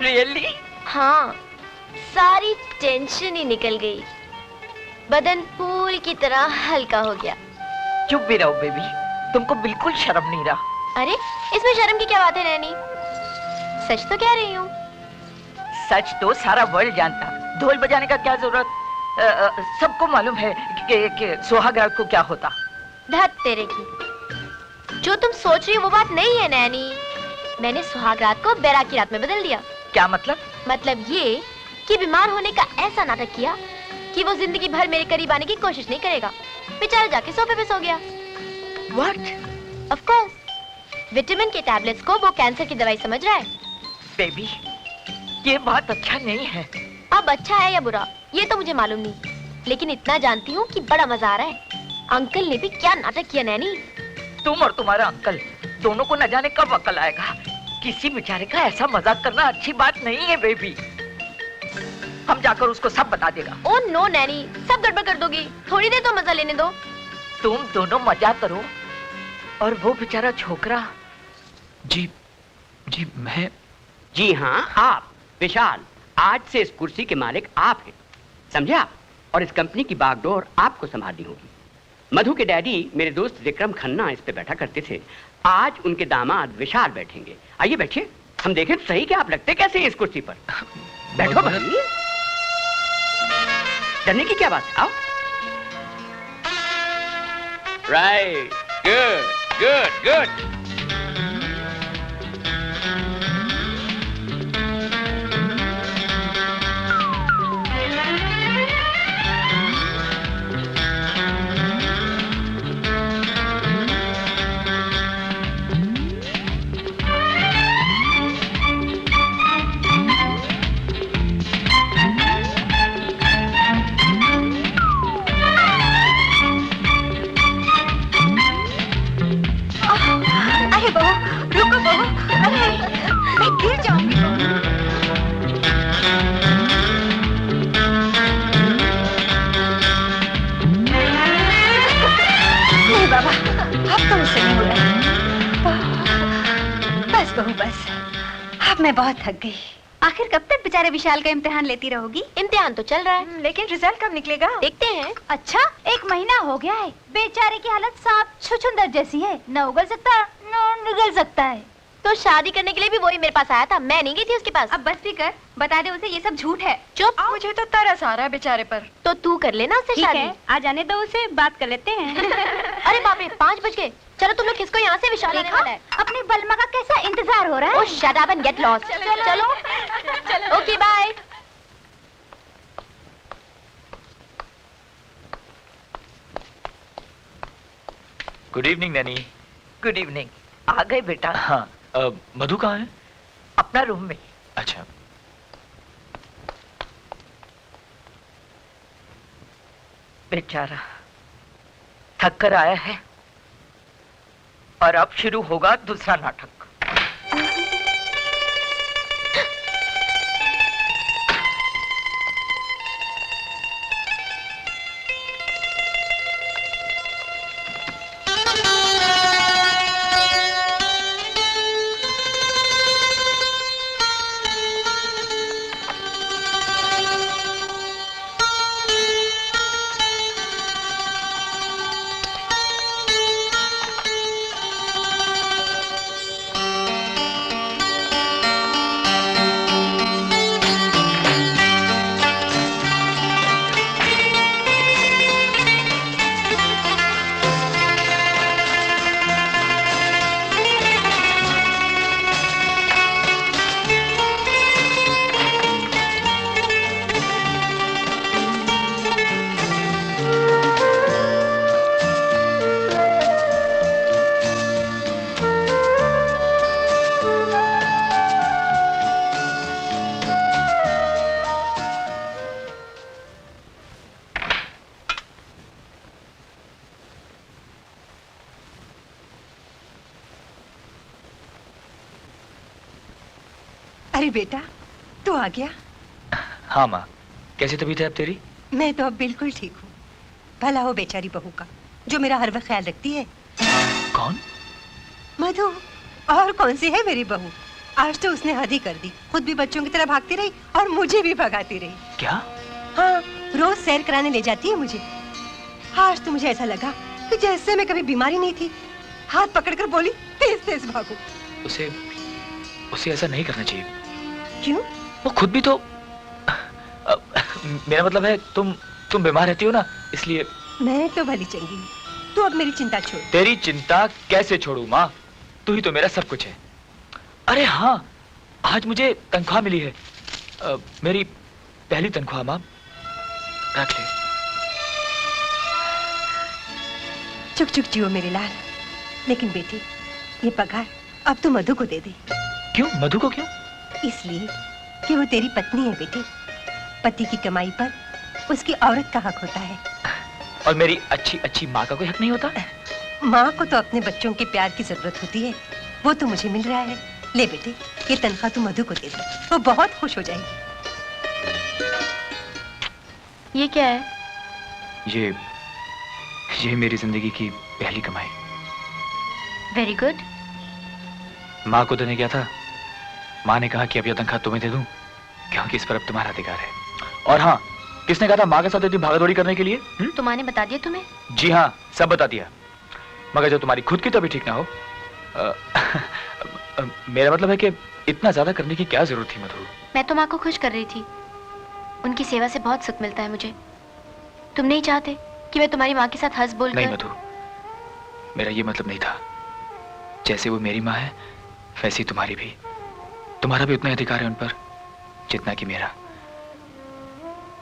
रियली? हाँ, सारी टेंशन ही निकल गई, बदन फूल की तरह हल्का हो गया। चुप भी रहो बेबी, तुमको बिल्कुल शर्म नहीं रहा। अरे इसमें शर्म की क्या बात है नैनी? सच तो कह रही हूँ। सच तो सारा वर्ल्ड जानता, ढोल बजाने का क्या जरूरत? सबको मालूम है कि सुहागरात को क्या होता। धत तेरे की, जो तुम सोच रही हो वो बात नहीं है नैनी। मैंने सुहागरात को बैराग की रात में बदल दिया। क्या मतलब? मतलब ये कि बीमार होने का ऐसा नाटक किया कि वो जिंदगी भर मेरे करीब आने की कोशिश नहीं करेगा। बेचारा जाके सोफे पे सो गया। What? Of course, विटामिन के टैबलेट्स को वो कैंसर की दवाई समझ रहा है। बेबी, ये बात अच्छा नहीं है। अब अच्छा है या बुरा ये तो मुझे मालूम नहीं, लेकिन इतना जानती हूँ कि बड़ा मजा आ रहा है। अंकल ने भी क्या नाटक किया नैनी। तुम और तुम्हारा अंकल दोनों को न जाने कब अकल आएगा। किसी बेचारे का ऐसा मजाक करना अच्छी बात नहीं है बेबी। हम जाकर उसको सब बता देगा। ओ नो नैनी, सब गड़बड़ कर दोगी। थोड़ी देर तो मजा लेने दो। तुम दोनों मजा करो और वो बेचारा छोकरा। जी मैं। जी हाँ, आप विशाल, आज से इस कुर्सी के मालिक आप हैं, समझे आप? और इस कंपनी की बागडोर आपको संभालनी होगी। मधु के डैडी मेरे दोस्त विक्रम खन्ना इस पे बैठा करते थे, आज उनके दामाद विशाल बैठेंगे। आइए बैठिए, हम देखें तो सही कि आप लगते कैसे हैं इस कुर्सी पर। बैठो भाई, डरने की क्या बात है, आओ। Right, good good good. अरे बहू, रुको बहू, अरे मैं गिर जाऊंगी। नहीं बाबा, अब तो मुझसे नहीं हो रहा है। बस बहू बस। अब मैं बहुत थक गई। आखिर कब तक बेचारे विशाल का इम्तिहान लेती रहोगी? इम्तिहान तो चल रहा है, लेकिन रिजल्ट कब निकलेगा? देखते हैं। अच्छा, 1 महीना हो गया है। बेचारे की हालत साफ छुछुंदर जैसी है, न उगल सकता न निगल सकता है। तो शादी करने के लिए भी वही मेरे पास आया था, मैं नहीं गई थी उसके पास। अब बस भी कर, बता दे उसे ये सब झूठ है। चुप। मुझे तो तरस आ रहा है बेचारे पर। तो तू कर लेना उससे ठीक शादी। है, आ जाने दो उसे, बात कर लेते हैं। अरे बाप रे, 5 बज गए। चलो तुम लोग किसको यहाँ से विशाल आने वाला है। अपनी बलमा का कैसा इंतजार हो रहा है। Oh, shut up and get lost. चलो। Okay bye. Good evening nanny. Good evening. आ गए बेटा? हाँ। मधु कहाँ है? अपना रूम में। अच्छा। बेचारा थक कर आया है और अब शुरू होगा दूसरा नाटक। अरे बेटा, तू आ गया? हाँ माँ, कैसी तबीयत है अब तेरी? मैं तो अब बिल्कुल ठीक हूँ। भला हो बेचारी बहू का, जो मेरा हर वक्त ख्याल रखती है। कौन? मधु। और कौन सी है मेरी बहू? आज तो उसने हद ही कर दी, खुद भी बच्चों की तरह भागती रही और मुझे भी भगाती रही। क्या? हाँ, रोज सैर कराने ले जाती है मुझे। आज तो मुझे ऐसा लगा कि जैसे मैं कभी बीमारी नहीं थी। हाथ पकड़कर बोली, तेज तेज भागो। उसे ऐसा नहीं करना चाहिए। क्यों? वो खुद भी तो मेरा मतलब है तुम बीमार रहती हो ना, इसलिए। मैं तो भली चंगी हूँ, तू अब मेरी चिंता छोड़। तेरी चिंता कैसे छोड़ू माँ? तू ही तो मेरा सब कुछ है। अरे हाँ, आज मुझे तनख्वाह मिली है, मेरी पहली तनख्वाह। माँ रख ले। चुक चुक जियो मेरे लाल। लेकिन बेटी, ये पगार अब तू मधु को दे दे। क्यों? मधु को क्यों? इसलिए कि वो तेरी पत्नी है बेटी। पति की कमाई पर उसकी औरत का हक होता है। और मेरी अच्छी अच्छी माँ का कोई हक नहीं होता? माँ को तो अपने बच्चों के प्यार की जरूरत होती है, वो तो मुझे मिल रहा है। ले बेटे, ये तनख्वाह तू मधु को दे दे, वो बहुत खुश हो जाएगी। ये क्या है? ये मेरी जिंदगी की पहली कमाई। Very good. माँ को देने गया था, माँ ने कहा कि अब यह तनख्वाह तुम्हें दे दूं, क्योंकि इस पर अब तुम्हारा अधिकार है। और हाँ, किसने कहा था माँ के साथ इतनी भागदौड़ी करने के लिए? तो माँ ने बता दिया तुम्हें? जी हाँ, सब बता दिया। मगर जब तुम्हारी खुद की तबीयत ठीक ना हो, मेरा मतलब है कि इतना ज्यादा करने की क्या जरूरत थी मधु? मैं तो माँ को खुश कर रही थी। उनकी सेवा से बहुत सुख मिलता है मुझे। तुम नहीं चाहते कि मैं तुम्हारी माँ के साथ हंस बोल? नहीं मधु, मेरा ये मतलब नहीं था। जैसे वो मेरी माँ है, वैसी तुम्हारी भी। तुम्हारा भी उतना अधिकार है उन पर जितना कि मेरा।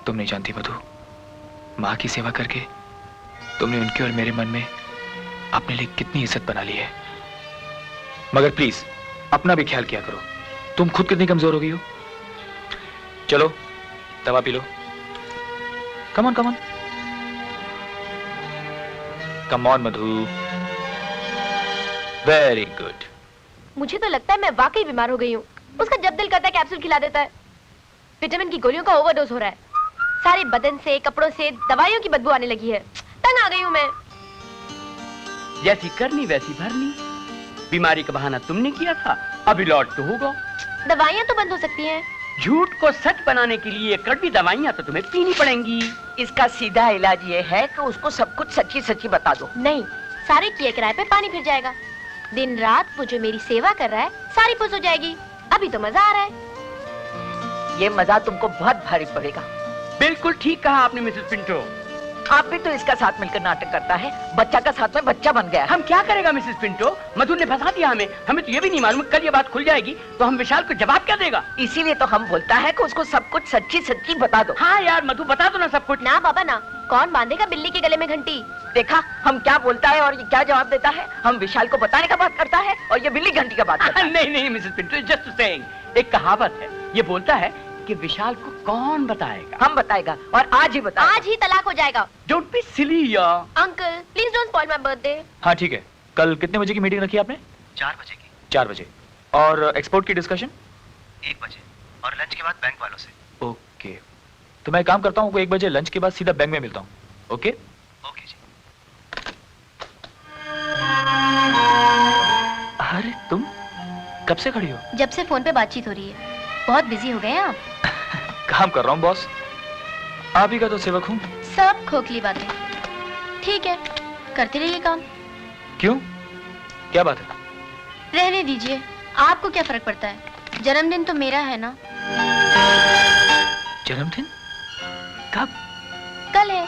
तुम नहीं जानती मधु, माँ की सेवा करके तुमने उनके और मेरे मन में अपने लिए कितनी इज्जत बना ली है। मगर प्लीज अपना भी ख्याल किया करो। तुम खुद कितनी कमजोर हो गई हो। चलो दवा P low. Come on come on come on Madhu. Very good. मुझे तो लगता है मैं वाकई बीमार हो गई हूँ। उसका जब दिल करता है कैप्सूल खिला देता है। विटामिन की गोलियों का ओवरडोज हो रहा है। सारे बदन से, कपड़ों से दवाइयों की बदबू आने लगी है। तंग आ गई हूँ मैं। जैसी करनी वैसी भरनी। बीमारी का बहाना तुमने किया था, अब इलाज तो होगा। दवाइयाँ तो बंद हो सकती हैं। झूठ को सच बनाने के लिए कड़वी दवाइयाँ तो तुम्हें पीनी पड़ेंगी। इसका सीधा इलाज ये है कि उसको सब कुछ सच्ची सच्ची बता दो। नहीं, सारे किए किराए पे पानी फिर जाएगा। दिन रात वो जो मेरी सेवा कर रहा है सारी पुस हो जाएगी। अभी तो मजा आ रहा है। ये मजा तुमको बहुत भारी पड़ेगा। बिल्कुल ठीक कहा आपने मिसेस पिंटो। आप भी तो इसका साथ मिलकर नाटक करता है, बच्चा का साथ में बच्चा बन गया। हम क्या करेगा मिसेस पिंटो, मधु ने फंसा दिया हमें। हमें तो ये भी नहीं मालूम कल ये बात खुल जाएगी तो हम विशाल को जवाब क्या देगा। इसीलिए तो हम बोलता है कि उसको सब कुछ सच्ची सच्ची बता दो। हाँ यार मधु बता दो ना सब कुछ। ना बाबा ना, कौन बांधेगा बिल्ली के गले में घंटी। देखा हम क्या बोलता है और ये क्या जवाब देता है। हम विशाल को बताने का बात करता है और ये बिल्ली घंटी का बात करता है। नहीं नहीं मिसेस पिंटो, जस्ट सेइंग। एक कहावत है, ये बोलता है कि विशाल को कौन बताएगा। हम बताएगा और आज ही बताएगा। आज ही तलाक हो जाएगा। डोंट बी सिली यार। Uncle please don't spoil my birthday. हाँ ठीक है, कल कितने बजे की मीटिंग रखी आपने? 4 बजे की। 4 बजे। और एक्सपोर्ट की डिस्कशन? 1 बजे और लंच के बाद बैंक वालों से। ओके, तो मैं काम करता हूँ, 1 बजे लंच के बाद सीधा बैंक में मिलता हूँ। ओके ओके जी। अरे तुम कब से खड़ी हो? जब से फोन पे बातचीत हो रही है। बहुत बिजी हो गए हैं आप। काम कर रहा हूँ बॉस, आप ही का तो सेवक हूँ। सब खोखली बातें। ठीक है, करते रहिए काम। क्यों, क्या बात है? रहने दीजिए, आपको क्या फर्क पड़ता है। जन्मदिन तो मेरा है ना। जन्मदिन कब? कल है।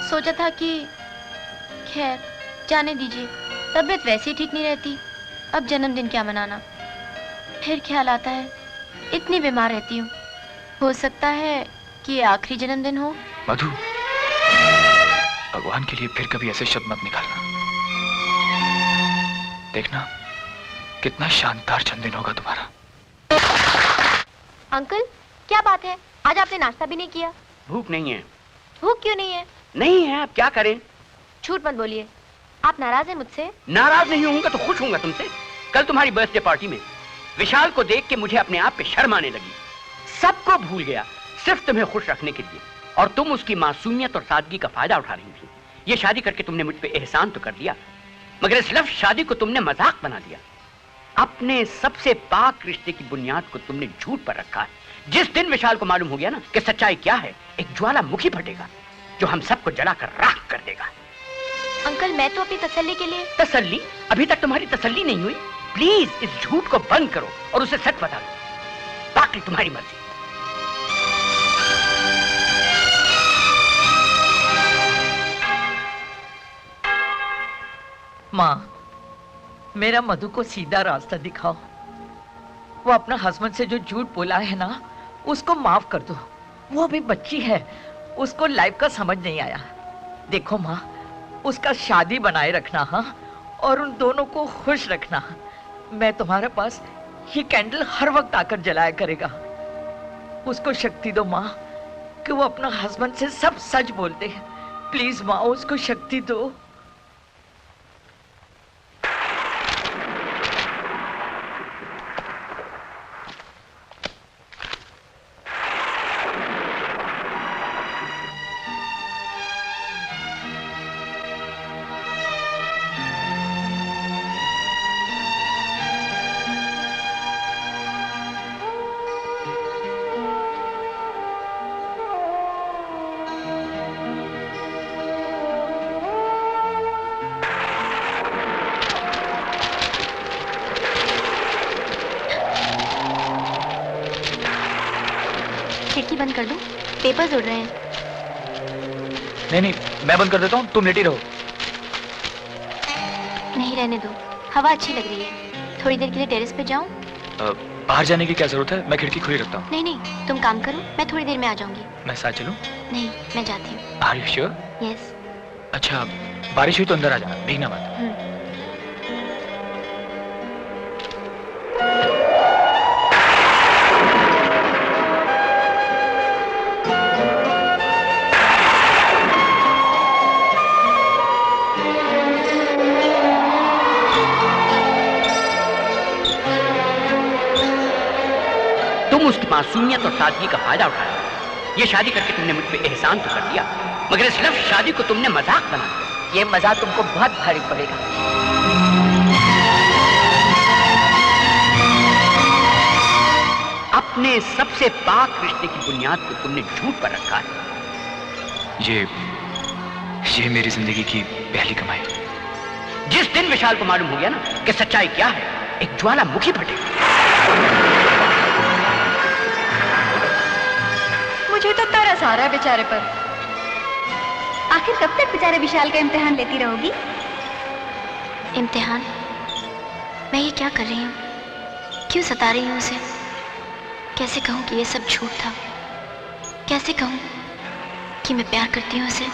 सोचा था कि खैर जाने दीजिए, तबीयत वैसे ही ठीक नहीं रहती, अब जन्मदिन क्या मनाना। फिर ख्याल आता है इतनी बीमार रहती हूँ, हो सकता है कि ये आखिरी जन्मदिन हो। मधु, भगवान के लिए फिर कभी ऐसे शब्द मत निकालना। देखना कितना शानदार जन्मदिन होगा तुम्हारा। अंकल क्या बात है, आज आपने नाश्ता भी नहीं किया। भूख नहीं है। भूख क्यों नहीं है? नहीं है, अब क्या करें। झूठ मत बोलिए, आप नाराज हैं मुझसे? नाराज नहीं होऊंगा तो खुश होऊंगा तुमसे। कल तुम्हारी बर्थडे पार्टी में विशाल को देख के मुझे अपने आप पे शर्म आने लगी। सबको भूल गया सिर्फ तुम्हें खुश रखने के लिए, और तुम उसकी मासूमियत और सादगी का फायदा उठा रही थी। ये शादी करके तुमने मुझ पे एहसान तो कर दिया, मगर इस लफ्ज़ शादी को तुमने मजाक बना दिया। अपने सबसे पाक रिश्ते की बुनियाद को तुमने झूठ पर रखा है। जिस दिन विशाल को मालूम हो गया ना कि सच्चाई क्या है, एक ज्वालामुखी फटेगा जो हम सबको जलाकर राख कर देगा। अंकल मैं तो अपनी तसल्ली के लिए। तसल्ली? अभी तक तुम्हारी तसल्ली नहीं हुई। प्लीज इस झूठ को बंद करो और उसे सच बता दो, बाकी तुम्हारी मर्जी। माँ, मेरा मधु को सीधा रास्ता दिखाओ। वो अपना हस्बैंड से जो झूठ बोला है ना, उसको माफ कर दो। वो अभी बच्ची है, उसको लाइफ का समझ नहीं आया। देखो माँ, उसका शादी बनाए रखना, हाँ, और उन दोनों को खुश रखना। मैं तुम्हारे पास ये कैंडल हर वक्त आकर जलाया करेगा। उसको शक्ति दो माँ कि वो अपना हस्बैंड से सब सच बोलते हैं। प्लीज माँ, उसको शक्ति दो। खिड़की बंद कर दूं? पेपर्स उड़ रहे हैं। नहीं, मैं बंद कर देता हूँ, तुम लेटी रहो। नहीं रहने दो, हवा अच्छी लग रही है। थोड़ी देर के लिए टेरेस पे जाऊं? बाहर जाने की क्या जरूरत है, मैं खिड़की खुली रखता हूँ। नहीं, तुम काम करो, मैं थोड़ी देर में आ जाऊंगी। मैं साथ चलूं? नहीं, मैं जाती हूँ। Are you sure? यस। अच्छा, बारिश हुई तो अंदर आ जाना, भीगना मत। उसकी मासूमियत और सादगी का फायदा उठाया। ये शादी करके तुमने मुझ पे एहसान तो कर दिया, मगर इस लफ्ज़ शादी को तुमने मजाक बना दिया। ये मजाक तुमको बहुत भारी पड़ेगा। हमारे सबसे पाक रिश्ते की बुनियाद को तुमने झूठ पर रखा है। ये मेरी जिंदगी की पहली कमाई। जिस दिन विशाल को मालूम हो गया ना कि सच्चाई क्या है, एक ज्वालामुखी फटेगी। मुझे तो तरस आ रहा है बेचारे पर। आखिर कब तक बेचारे विशाल का इम्तिहान लेती रहोगी? इम्तिहान? मैं ये क्या कर रही हूँ? क्यों सता रही हूँ उसे? कैसे कहूँ कि ये सब झूठ था? कैसे कहूँ कि मैं प्यार करती हूँ उसे?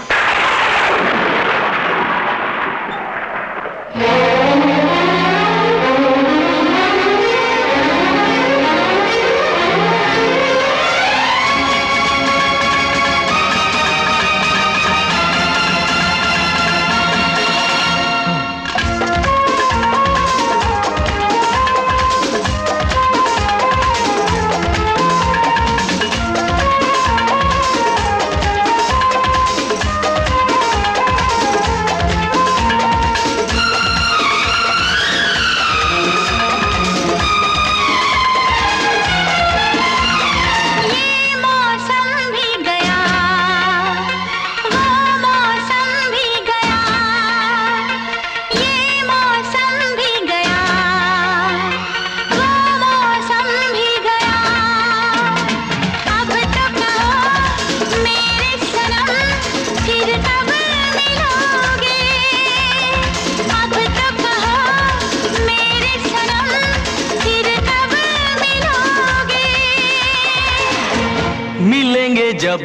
जब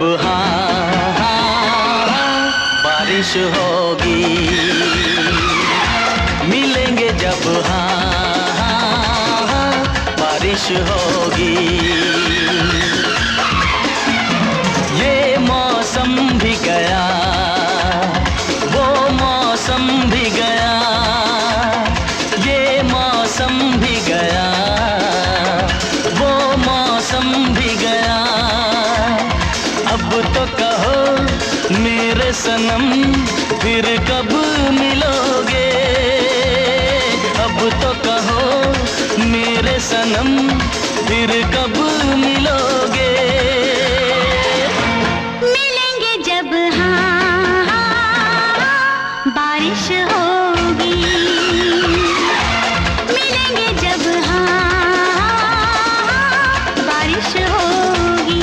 बारिश होगी, मिलेंगे जब बारिश होगी। ये मौसम भी गया, वो मौसम भी गया, ये मौसम भी गया, वो मौसम भी गया। अब तो कहो मेरे सनम फिर कब मिलोगे? अब तो कहो मेरे सनम फिर कब मिलोगे? मिलेंगे जब बारिश होगी, मिलेंगे जब बारिश होगी।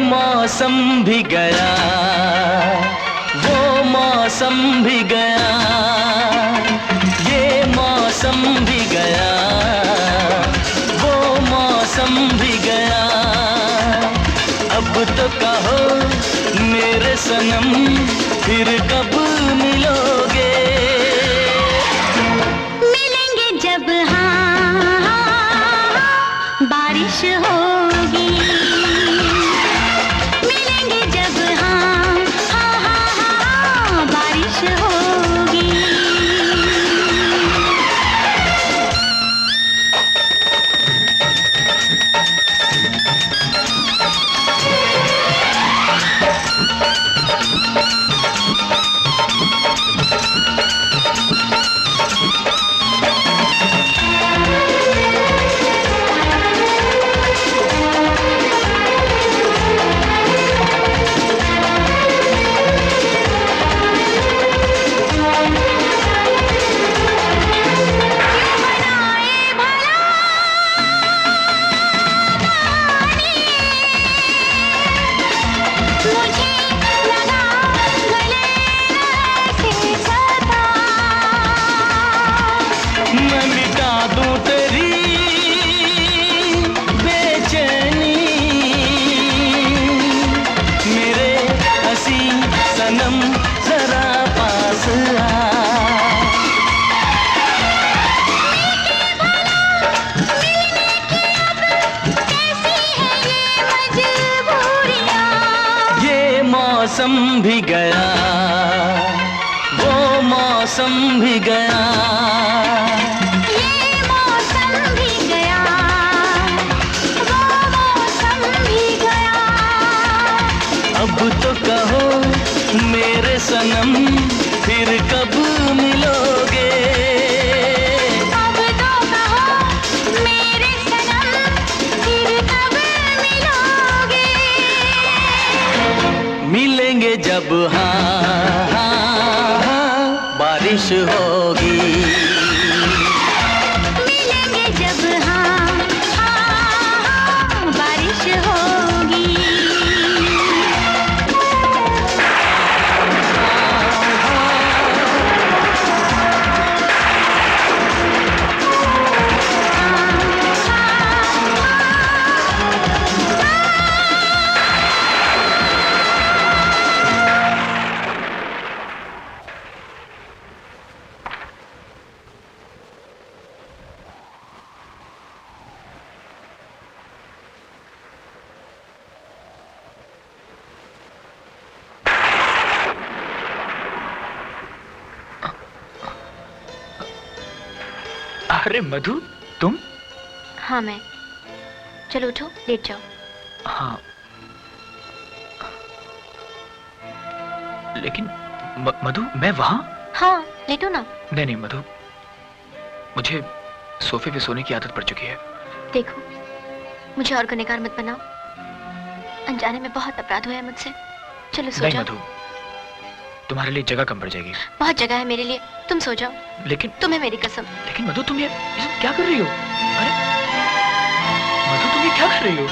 मौसम भी गया, वो मौसम भी गया, ये मौसम भी गया, वो मौसम भी गया। अब तो कहो मेरे सनम फिर कब मिलोगे? मिलेंगे जब बारिश होगी, मिलेंगे जब बारिश होगी। मौसम भी गया, ये मौसम भी गया, वो मौसम भी गया। अब तो कहो मेरे सनम फिर कब मिलोगे, अब तो कहो मेरे सनम फिर कब मिलोगे। मिलेंगे जब हाँ हाँ हाँ बारिश होगी, मिलेंगे जब हाँ हाँ हाँ बारिश होगी। अरे मधु, तुम? हाँ मैं। चलो उठो, लेट जाओ। हाँ लेकिन मधु, मैं वहां? हाँ लेटो ना। नहीं नहीं मधु, मुझे सोफे पे सोने की आदत पड़ चुकी है। देखो, मुझे और गुनहगार मत बनाओ। अनजाने में बहुत अपराध हुआ है मुझसे। चलो सो नहीं जाओ। मधु, तुम्हारे लिए जगह कम पड़ जाएगी। बहुत जगह है मेरे लिए, तुम सो जाओ। लेकिन तुम्हें मेरी कसम। लेकिन मधु, तुम ये सब क्या कर रही हो? अरे मधु, तुम ये क्या कर रही हो?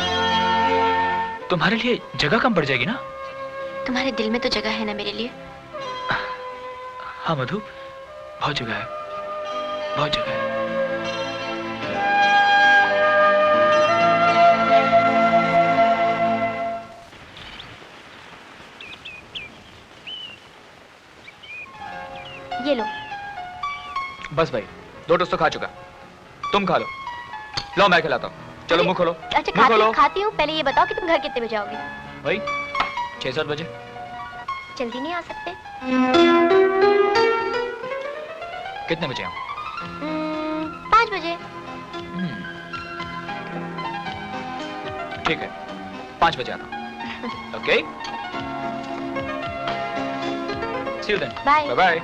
तुम्हारे लिए जगह कम पड़ जाएगी ना? तुम्हारे दिल में तो जगह है ना मेरे लिए। हाँ मधु, बहुत जगह है, बहुत जगह है। ये लो। बस भाई, 2 टोस्ट तो खा चुका, तुम खा लो। लो मैं खिलाता हूँ। चलो मुंह खोलो। अच्छा मुंह खोलो। खाती हूँ। पहले ये बताओ कि तुम घर कितने बजे आओगे? भाई 6-7 बजे। जल्दी नहीं आ सकते? कितने बजे आऊँ? 5 बजे। ठीक है, 5 बजे आना। Okay, see you then. Bye bye.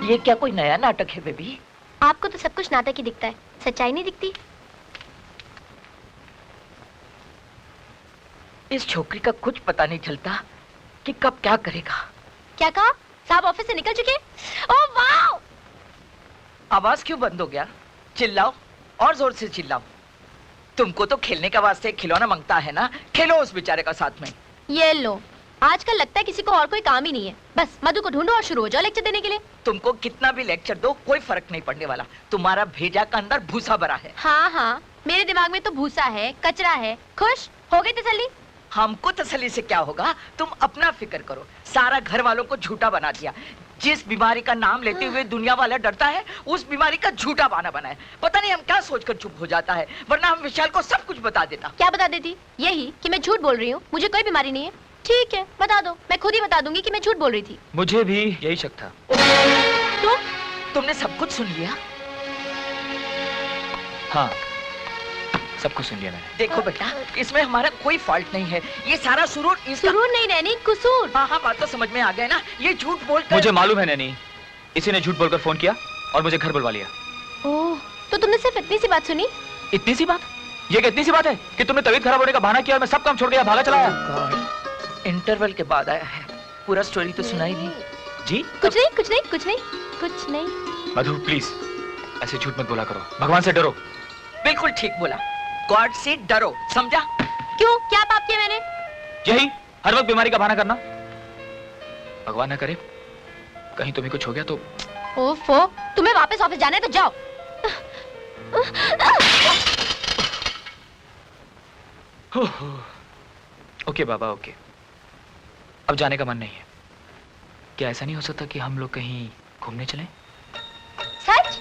ये क्या कोई नया नाटक है बेबी? आपको तो सब कुछ नाटक ही दिखता है, सच्चाई नहीं दिखती। इस छोकरी का कुछ पता नहीं चलता कि कब क्या करेगा। क्या कहा? साहब ऑफिस से निकल चुके? Oh wow! आवाज क्यों बंद हो गया? चिल्लाओ और जोर से चिल्लाओ। तुमको तो खेलने का वास्ते खिलौना मांगता है ना, खेलो उस बेचारे का साथ में। ये लो, आजकल लगता है किसी को और कोई काम ही नहीं है। बस मधु को ढूंढो और शुरू हो जाओ लेक्चर देने के लिए। तुमको कितना भी लेक्चर दो कोई फर्क नहीं पड़ने वाला। तुम्हारा भेजा का अंदर भूसा भरा है। हाँ हाँ, मेरे दिमाग में तो भूसा है, कचरा है। खुश हो गई तसल्ली? हमको तसल्ली से क्या होगा, तुम अपना फिक्र करो। सारा घर वालों को झूठा बना दिया। जिस बीमारी का नाम लेते हुए दुनिया वाला डरता है, उस बीमारी का झूठा बहाना बनाया। पता नहीं हम क्या सोचकर चुप हो जाता है, वरना हम विशाल को सब कुछ बता देता। क्या बता देती? यही कि मैं झूठ बोल रही हूँ, मुझे कोई बीमारी नहीं है। ठीक है, बता दो, मैं खुद ही बता दूंगी कि मैं झूठ बोल रही थी। मुझे भी यही शक था। तुमने सब कुछ सुन लिया? हाँ, सब कुछ सुन लिया मैंने। देखो बेटा, इसमें हमारा कोई फॉल्ट नहीं है। ये सारा सुरूर इसका... सुरूर नहीं नैनी, कसूर। हाँ हाँ, बात तो समझ में आ गया ना। ये झूठ बोलकर... मुझे मालूम है नैनी, इसी ने झूठ बोलकर फोन किया और मुझे घर बुलवा लिया। ओह, तो तुमने सिर्फ इतनी सी बात सुनी? इतनी सी बात? ये इतनी सी बात है कि तुमने तबीयत खराब होने का बहाना किया और मैं सब काम छोड़ के भागा चला आया। इंटरवल के बाद आया है, पूरा स्टोरी तो सुनाई नहीं। जी? कुछ नहीं, कुछ नहीं, कुछ नहीं, कुछ नहीं। मधु प्लीज, ऐसे झूठ मत बोला करो। भगवान से डरो। बिल्कुल ठीक बोला, गॉड से डरो, समझा? क्यों, क्या पाप किया मैंने? यही, हर वक्त बीमारी का बहाना करना। भगवान न करे कहीं तुम्हें कुछ हो गया तो। ओफो, तुम्हें वापस ऑफिस जाना है तो जाओ। ओके बाबा, ओके। अब जाने का मन नहीं है। क्या ऐसा नहीं हो सकता कि हम लोग कहीं घूमने चलें? सच?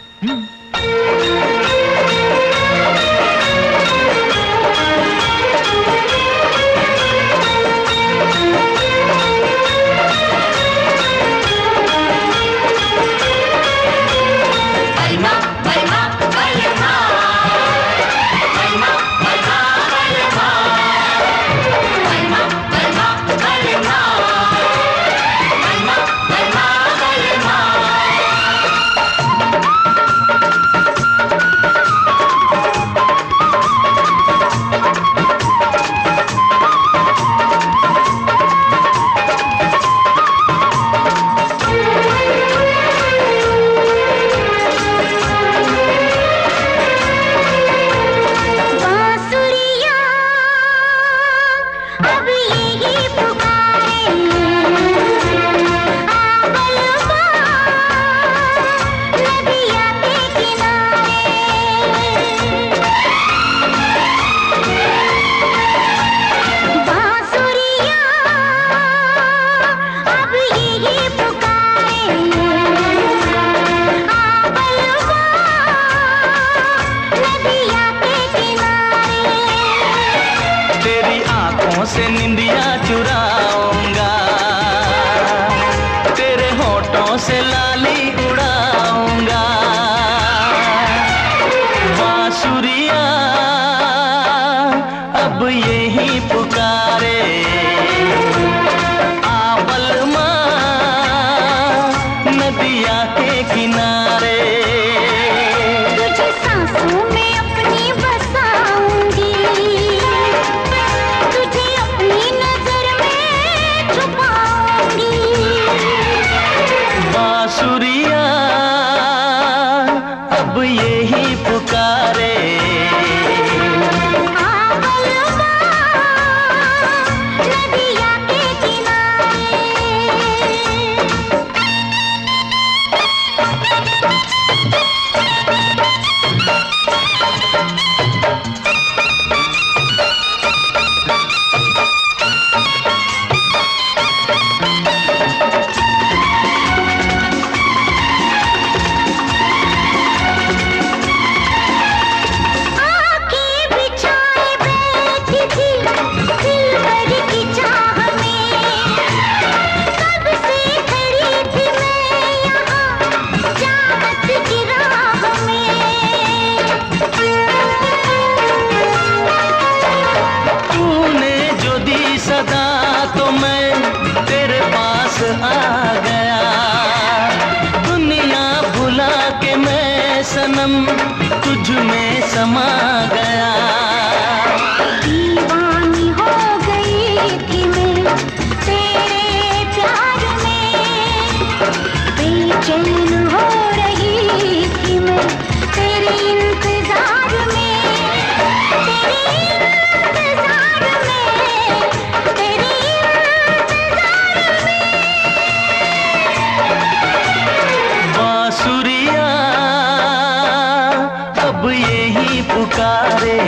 से निंदिया चुराऊंगा, तेरे होठों से लाली उड़ाऊंगा। बांसुरिया अब यही पुकारे, आवल माँ नदिया के किनारे। तुझे सांसों में अपनी बसाऊंगी, तुझे अपनी नजर में छुपाऊंगी। बांसुरिया अब यही पुकारे, आवल माँ नदिया के किनारे। आंखें बिछाए बैठी थी दिलबर की चाह में, कब से खड़ी थी मैं यहाँ चाहत की राह में। तूने जो दी सदा तो मैं तेरे पास आ गया। दुनिया भुला के मैं सनम तुझ में समा गया। दीवानी हो गई थी मैं तेरे प्यार में, बेचैन हो रही थी मैं तेरे इंतजार में, तेरे इंतजार में, तेरे इंतजार में। बांसुरिया अब यही पुकारे,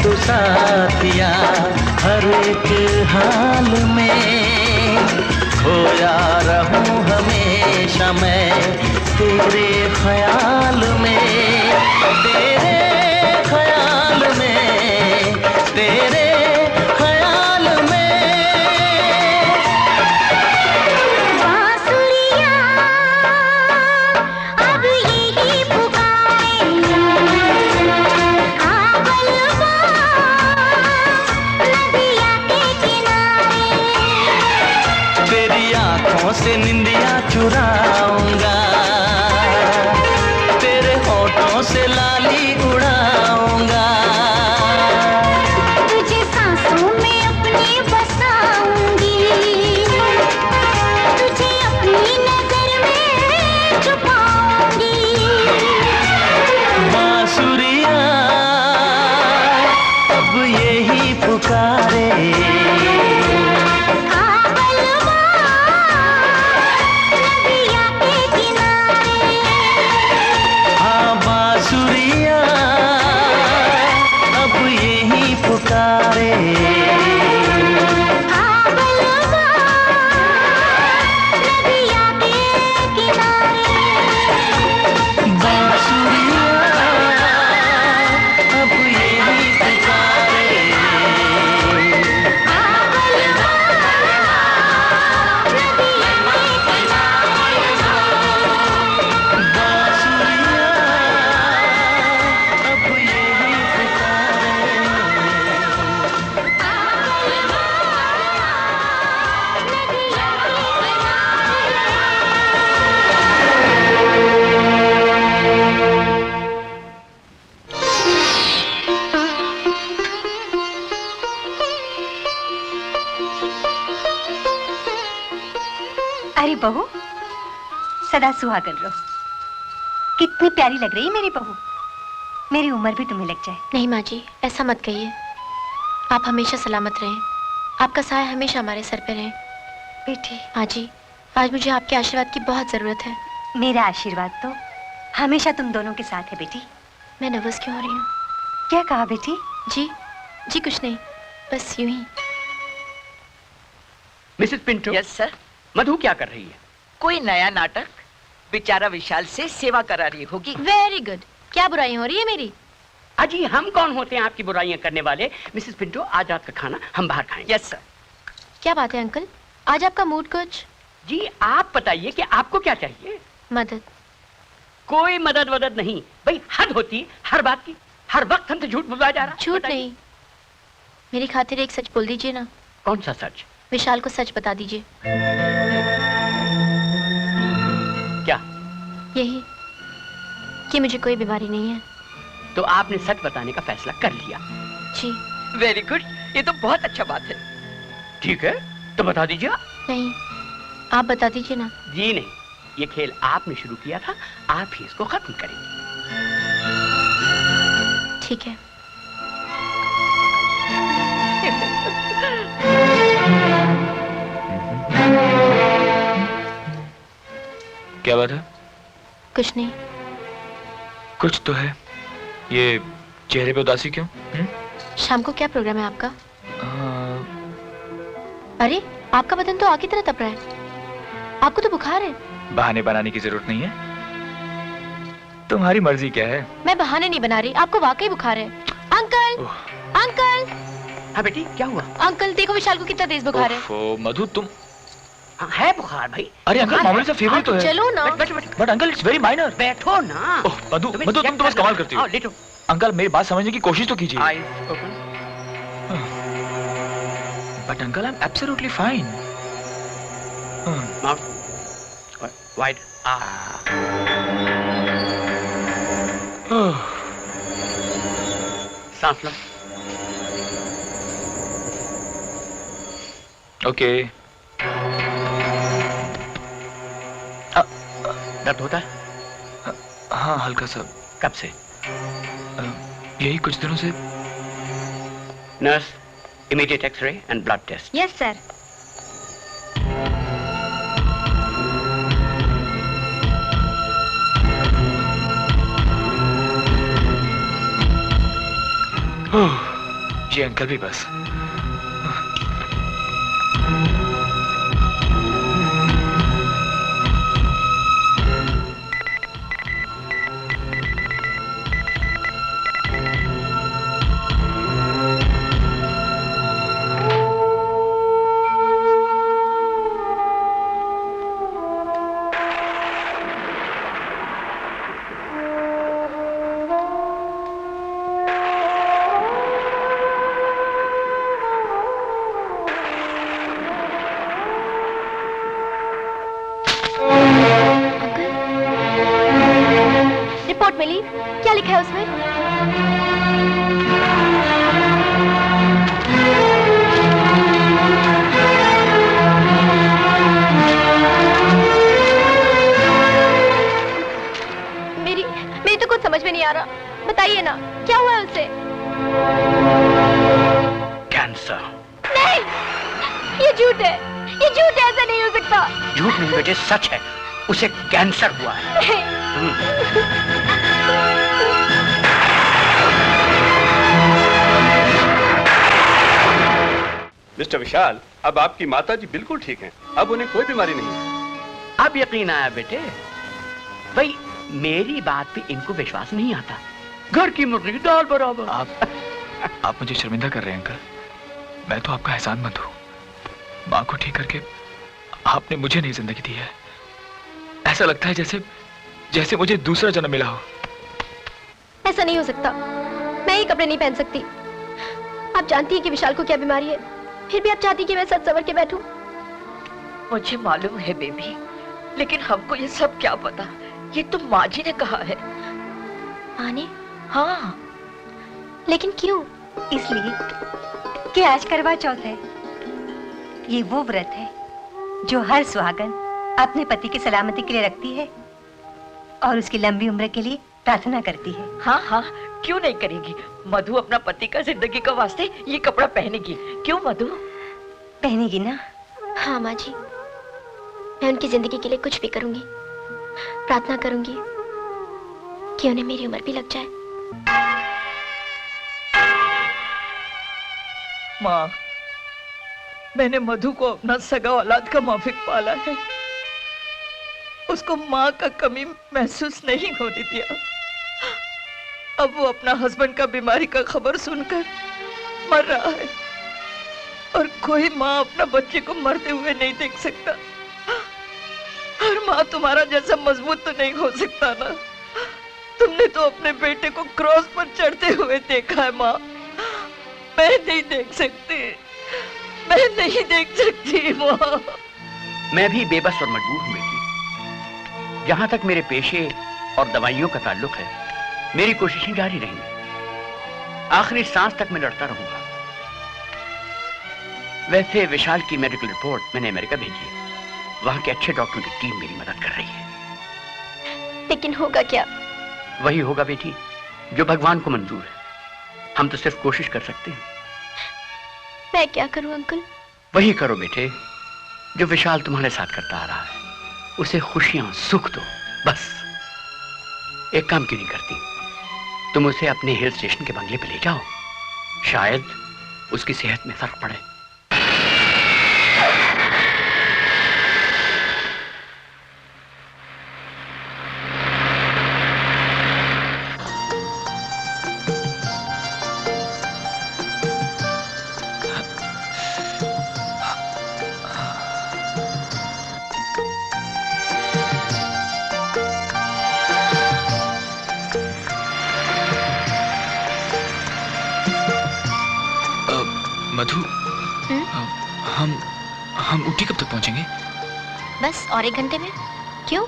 तू साथिया हर एक हाल में, खोया रहूं हमेशा मैं तेरे ख्याल में, तेरे ख्याल में, तेरे ख्याल में। बांसुरियाँ अब यही पुकारे, आबलवा नदिया के किनारे। तेरी आंखों से निंदिया चुराऊंगा, तेरे होठों से लाली उड़ाऊंगा, तुझे सांसों में अपनी बसाऊंगी, तुझे अपनी नजर में छुपाऊंगी। बांसुरियाँ अब यही पुकारे, आबलवा नदिया के किनारे। हाँ बांसुरियाँ अब यही पुकारे, आबलवा नदिया के किनारे। बांसुरियाँ अब यही पुकारे। अरे बहू, सदा सुहागन रहो। कितनी प्यारी लग रही है मेरी बहू। मेरी उम्र भी तुम्हें लग जाए। नहीं माँ जी, ऐसा मत कहिए। आप हमेशा सलामत रहें, आपका साया हमेशा हमारे सर पे रहे। बेटी। माँ जी, आज मुझे आपके आशीर्वाद की बहुत जरूरत है। मेरा आशीर्वाद तो हमेशा तुम दोनों के साथ है बेटी। मैं नर्वस क्यों हो रही हूँ? क्या कहा बेटी? जी कुछ नहीं, बस यूं ही। Mrs Pinto. Yes sir. Madhu क्या कर रही है? कोई नया नाटक बेचारा विशाल से सेवा करा रही होगी। Very good. क्या बुराइयां हो रही है मेरी? अजी हम कौन होते हैं आपकी बुराइयां करने वाले? मिसेस पिंटो, आज रात का खाना हम बाहर खाएंगे। Yes sir. क्या बात है अंकल, आज आपका मूड कुछ? जी आप बताइए कि आपको क्या चाहिए? मदद। कोई मदद वदद नहीं भाई, हद होती है हर बात की। हर वक्त हमसे झूठ बुलवाया जा रहा है। झूठ नहीं, मेरी खातिर एक सच बोल दीजिए ना। कौन सा सच? विशाल को सच बता दीजिए। क्या? यही कि मुझे कोई बीमारी नहीं है। तो आपने सच बताने का फैसला कर लिया? जी। वेरी गुड, ये तो बहुत अच्छा बात है। ठीक है, तो बता दीजिए। नहीं, आप बता दीजिए ना। जी नहीं, ये खेल आपने शुरू किया था, आप ही इसको खत्म करेंगे। ठीक है। क्या बात है? कुछ नहीं। कुछ तो है। ये चेहरे पे उदासी क्यों? शाम को क्या प्रोग्राम है आपका? अरे आपका बदन तो आग की तरह तप रहा है। आपको तो बुखार है। बहाने बनाने की जरूरत नहीं है, तुम्हारी मर्जी क्या है। मैं बहाने नहीं बना रही, आपको वाकई बुखार है। Uncle, uncle. हाँ बेटी, क्या हुआ? अंकल देखो विशाल को कितना तेज बुखार है। ओह मधु, तुम है बुखार भाई। अरे अंकल मामूली सा फीवर तो है। चलो ना। But uncle it's very minor. बैठो ना। ओह मधु, मधु तुम तो बस कमाल करती हो। लेटो। अंकल मेरी बात समझने की कोशिश तो कीजिए। Eyes open. But uncle I am absolutely fine. Mouth wide. सांस लो। ओके। दर्द होता है? हाँ हल्का सा। कब से? यही कुछ दिनों से। Nurse, immediate x-ray and blood test. Yes sir. जी अंकल भी बस। रिपोर्ट मिली, क्या लिखा है उसमें? मेरी तो कुछ समझ में नहीं आ रहा, बताइए ना क्या हुआ है उसे? कैंसर। नहीं, ये झूठ है, ये झूठ है, ऐसा नहीं हो सकता। झूठ नहीं बेटे, सच है, उसे कैंसर हुआ है। मिस्टर विशाल, अब आपकी माताजी बिल्कुल ठीक हैं। अब उन्हें कोई बीमारी नहीं है। अब यकीन आया बेटे। भाई मेरी बात पे इनको विश्वास नहीं आता। घर की मुर्गी दाल बराबर। आप मुझे शर्मिंदा कर रहे हैं अंकल। मैं तो आपका एहसानमंद हूँ। माँ को ठीक करके आपने मुझे नई जिंदगी दी है। ऐसा लगता है जैसे मुझे दूसरा जन्म मिला हो। ऐसा नहीं हो सकता, मैं ये कपड़े नहीं पहन सकती। आप जानती हैं कि विशाल को क्या बीमारी है, फिर भी आप चाहती कि मैं सच सवर के बैठूं? मुझे मालूम है बेबी, लेकिन हमको ये सब क्या पता। ये तो माँ जी ने कहा है। माँ ने? हाँ। लेकिन क्यों? इसलिए कि आज करवा चौथ है। ये वो व्रत है जो हर सुहागन अपने पति की सलामती के लिए रखती है और उसकी लंबी उम्र के लिए प्रार्थना करती है। हाँ हाँ, क्यों नहीं करेगी। मधु अपना पति का जिंदगी का वास्ते ये कपड़ा पहनेगी। क्यों मधु? पहनेगी ना? हाँ माँ जी, मैं उनकी जिंदगी के लिए कुछ भी करूंगी। प्रार्थना करूंगी कि उन्हें मेरी उम्र भी लग जाए। माँ, मैंने मधु को अपना सगा औलाद का माफिक पाला है। उसको माँ का कमी महसूस नहीं होने दिया। अब वो अपना हस्बैंड का बीमारी का खबर सुनकर मर रहा है और कोई माँ अपना बच्चे को मरते हुए नहीं देख सकता। हर माँ तुम्हारा जैसा मजबूत तो नहीं हो सकता ना। तुमने तो अपने बेटे को क्रॉस पर चढ़ते हुए देखा है माँ। मैं नहीं देख सकती, मैं नहीं देख सकती माँ। मैं भी बेबस और मजबूर हूँ बेटी। जहां तक मेरे पेशे और दवाइयों का ताल्लुक है, मेरी कोशिशें जारी रहेंगी। आखिरी सांस तक मैं लड़ता रहूंगा। वैसे विशाल की मेडिकल रिपोर्ट मैंने अमेरिका भेजी है। वहां के अच्छे डॉक्टरों की टीम मेरी मदद कर रही है। लेकिन होगा क्या? वही होगा बेटी जो भगवान को मंजूर है। हम तो सिर्फ कोशिश कर सकते हैं। मैं क्या करूं अंकल? वही करो बेटे जो विशाल तुम्हारे साथ करता आ रहा है। उसे खुशियां सुख दो बस। एक काम क्यों नहीं करती, तुम उसे अपने हिल स्टेशन के बंगले पे ले जाओ। शायद उसकी सेहत में फर्क पड़े। मधु, हम ऊटी कब तक पहुंचेंगे? बस और 1 घंटे में। क्यों?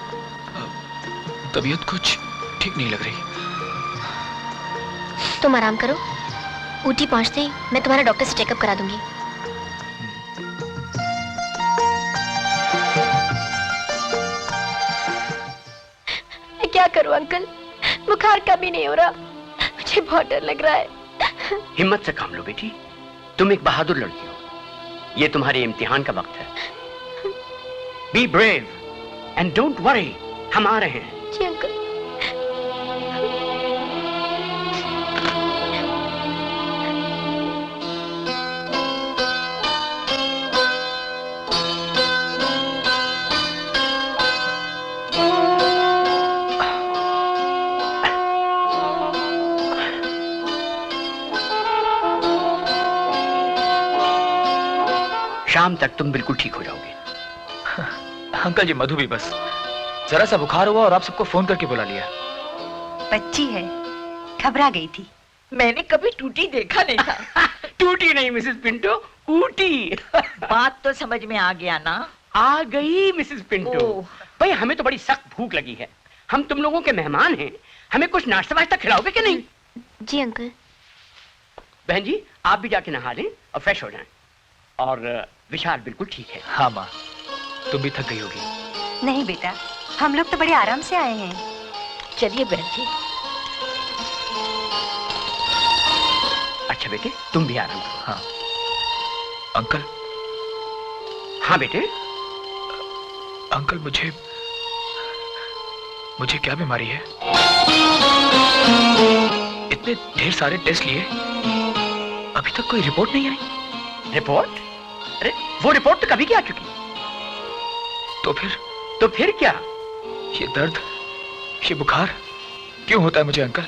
तबीयत कुछ ठीक नहीं लग रही। तुम आराम करो, ऊटी पहुंचते ही मैं तुम्हारा डॉक्टर से चेकअप करा दूंगी। मैं क्या करूं अंकल, बुखार कम ही नहीं हो रहा। मुझे बहुत डर लग रहा है। हिम्मत से काम लो बेटी, तुम एक बहादुर लड़की हो। ये तुम्हारे इम्तिहान का वक्त है। Be brave and don't worry, हम आ रहे हैं। जी अंकल। शाम तक तुम बिल्कुल ठीक हो जाओगे। अंकल जी, मधु भी बस जरा सा बुखार हुआ और आप सबको फोन करके बुला लिया। बच्ची है, घबरा गई थी। मैंने कभी टूटी देखा नहीं था। टूटी नहीं मिसेस पिंटो, ऊटी। बात तो समझ में आ गया ना? आ गई मिसेस पिंटो। भाई हमें तो बड़ी सख्त भूख लगी है, हम तुम लोगों के मेहमान हैं, हमें कुछ नाश्ता वाश्ता खिलाओगे कि नहीं? जी अंकल। बहन जी आप भी जाके नहा लें और फ्रेश हो जाएं। और विशाल बिल्कुल ठीक है। हाँ माँ, तुम भी थक गई होगी। नहीं बेटा, हम लोग तो बड़े आराम से आए हैं। चलिए बहन जी। अच्छा बेटे, तुम भी आराम करो। हाँ अंकल। हाँ बेटे। अंकल मुझे क्या बीमारी है? इतने ढेर सारे टेस्ट लिए, अभी तक कोई रिपोर्ट नहीं आई। रिपोर्ट? अरे वो रिपोर्ट तो कभी की आ चुकी। तो फिर क्या? ये दर्द, ये बुखार क्यों होता है मुझे अंकल?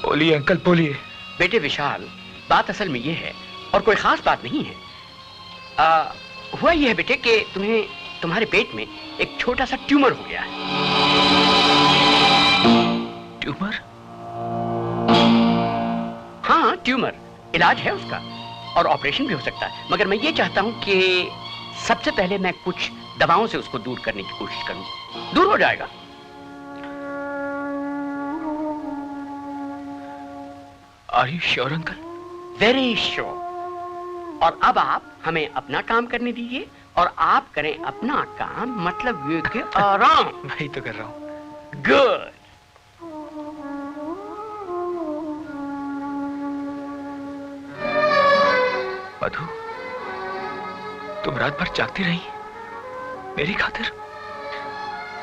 बोलिए अंकल, बोलिए। बेटे विशाल, बात असल में ये है और कोई खास बात नहीं है। हुआ ये है बेटे कि तुम्हारे पेट में एक छोटा सा ट्यूमर हो गया है। ट्यूमर? हाँ ट्यूमर, इलाज है उसका और ऑपरेशन भी हो सकता है, मगर मैं ये चाहता हूं कि सबसे पहले मैं कुछ दवाओं से उसको दूर करने की कोशिश करूं। दूर हो जाएगा। Are you sure uncle? Very sure. और अब आप हमें अपना काम करने दीजिए और आप करें अपना काम, मतलब ये कि आराम। वही तो कर रहा हूं। गुड। मधु, तुम रात भर जागती रही मेरी खातिर?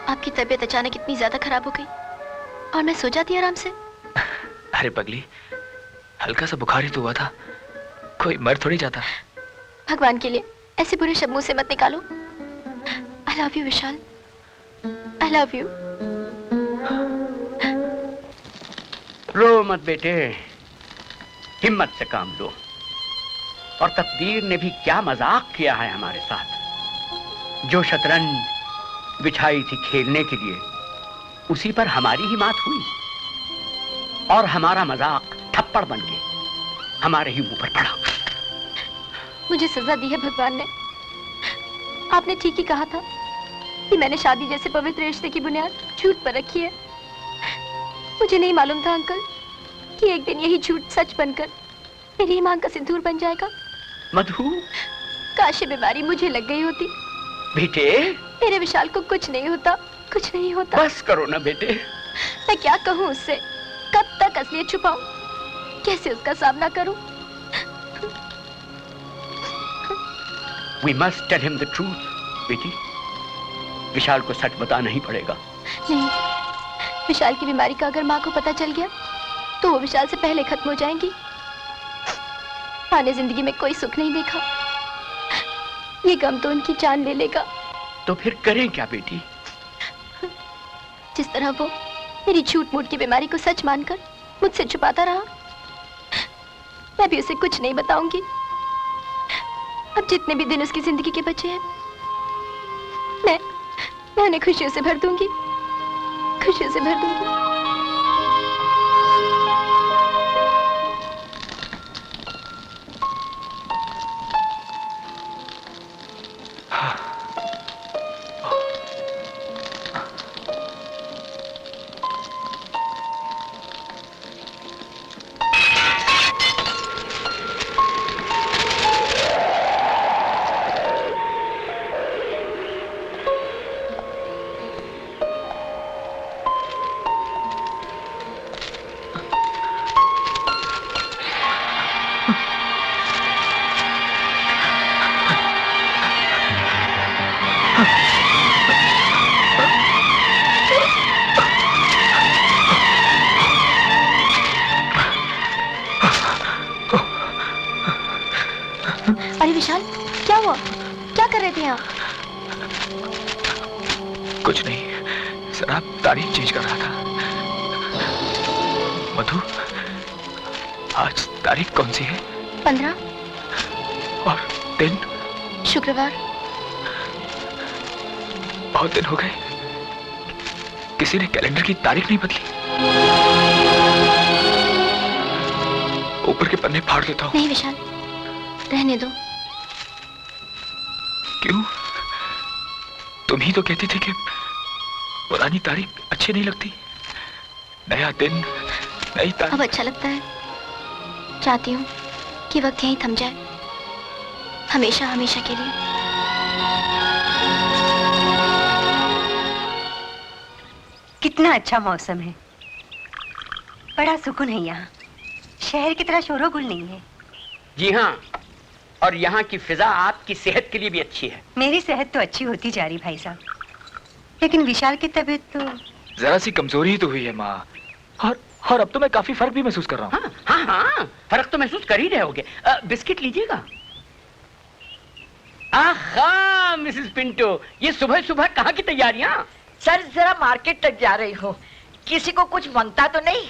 आपकी तबीयत अचानक इतनी ज्यादा खराब हो गई और मैं सो जाती आराम से। अरे पगली, हल्का सा बुखार ही तो हुआ था, कोई मर थोड़ी जाता। भगवान के लिए ऐसे बुरे शब्द मुंह से मत निकालो। I love you Vishal, I love you. रो मत बेटे, हिम्मत से काम लो। और तकदीर ने भी क्या मजाक किया है हमारे साथ। जो शतरंज बिछाई थी खेलने के लिए, उसी पर हमारी ही मात हुई और हमारा मजाक थप्पड़ बन के हमारे ही मुंह पर पड़ा। मुझे सजा दी है भगवान ने। आपने ठीक ही कहा था कि मैंने शादी जैसे पवित्र रिश्ते की बुनियाद झूठ पर रखी है। मुझे नहीं मालूम था अंकल कि एक दिन यही झूठ सच बनकर मेरी ईमान का सिंदूर बन जाएगा। मधु, काश ये बीमारी मुझे लग गई होती। बेटे, मेरे विशाल को कुछ नहीं होता, कुछ नहीं होता। बस करो ना बेटे। मैं क्या कहूँ उससे? कब तक असलियत छुपाऊं? कैसे उसका सामना करूं? We must tell him the truth, बेटी। विशाल को सच बताना ही पड़ेगा। नहीं, विशाल की बीमारी का अगर माँ को पता चल गया तो वो विशाल से पहले खत्म हो जाएंगी। माँ ने जिंदगी में कोई सुख नहीं देखा, ये गम तो उनकी जान ले लेगा। तो फिर करें क्या बेटी? जिस तरह वो मेरी झूठ मूठ की बीमारी को सच मानकर मुझसे छुपाता रहा, मैं भी उसे कुछ नहीं बताऊंगी। अब जितने भी दिन उसकी जिंदगी के बचे हैं, मैं उन्हें खुशियों से भर दूंगी, खुशियों से भर दूंगी। अरे विशाल, क्या हुआ? क्या कर रहे थे आप? कुछ नहीं, जरा तारीख चेंज कर रहा था। मधु, आज तारीख कौन सी है? 15। और दिन? शुक्रवार। बहुत दिन हो गए, किसी ने कैलेंडर की तारीख नहीं बदली। ऊपर के पन्ने फाड़ देता हूँ। नहीं विशाल, रहने दो। क्यों? तुम ही तो कहती थी कि पुरानी तारीख अच्छी नहीं लगती। नया दिन, नई तारीख। अब अच्छा लगता है। चाहती हूँ कि वक्त यहीं थम जाए, हमेशा हमेशा के लिए। कितना अच्छा मौसम है, बड़ा सुकून है यहाँ। शहर की तरह शोरोगुल नहीं है। जी हाँ, और यहाँ की फिजा आपकी सेहत के लिए भी अच्छी है। मेरी सेहत तो अच्छी होती जा रही भाई साहब, लेकिन विशाल की तबीयत तो जरा सी कमजोरी ही तो हुई है माँ, और अब तो मैं काफी फर्क भी महसूस कर रहा हूँ। हाँ हाँ, फर्क तो महसूस कर ही रहे होगे। बिस्किट लीजिएगा। आहा मिसेस पिंटो, ये सुबह सुबह कहाँ की तैयारियाँ? सर जरा मार्केट तक जा रही हूँ, किसी को कुछ मांगता तो नहीं?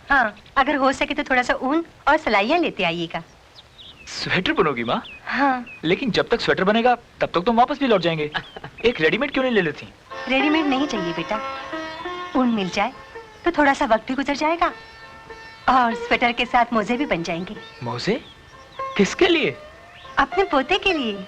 हाँ, अगर हो सके तो थोड़ा सा ऊन और सलाइयाँ लेते आइएगा। स्वेटर बनोगी माँ? हाँ। लेकिन जब तक स्वेटर बनेगा तब तक तुम वापस भी लौट जाएंगे। एक रेडीमेड क्यों नहीं ले लेती? रेडीमेड नहीं चाहिए बेटा, ऊन मिल जाए तो थोड़ा सा वक्त भी गुजर जाएगा और स्वेटर के साथ मोजे भी बन जाएंगे। मोजे? किसके लिए? अपने पोते के लिए।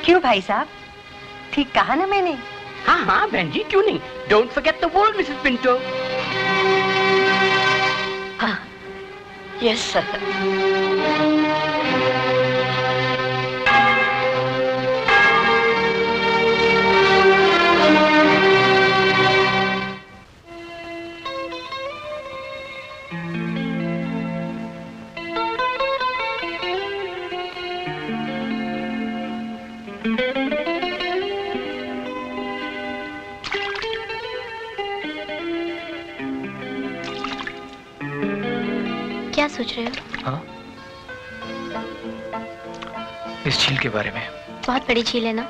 क्यों भाई साहब, ठीक कहा ना मैंने? हाँ हाँ बहन जी, क्यों नहीं। Don't forget the word Mrs Pinto. हाँ, यस सर। क्या सोच रहे हो? हाँ? इस झील के बारे में। बहुत बड़ी झील है ना,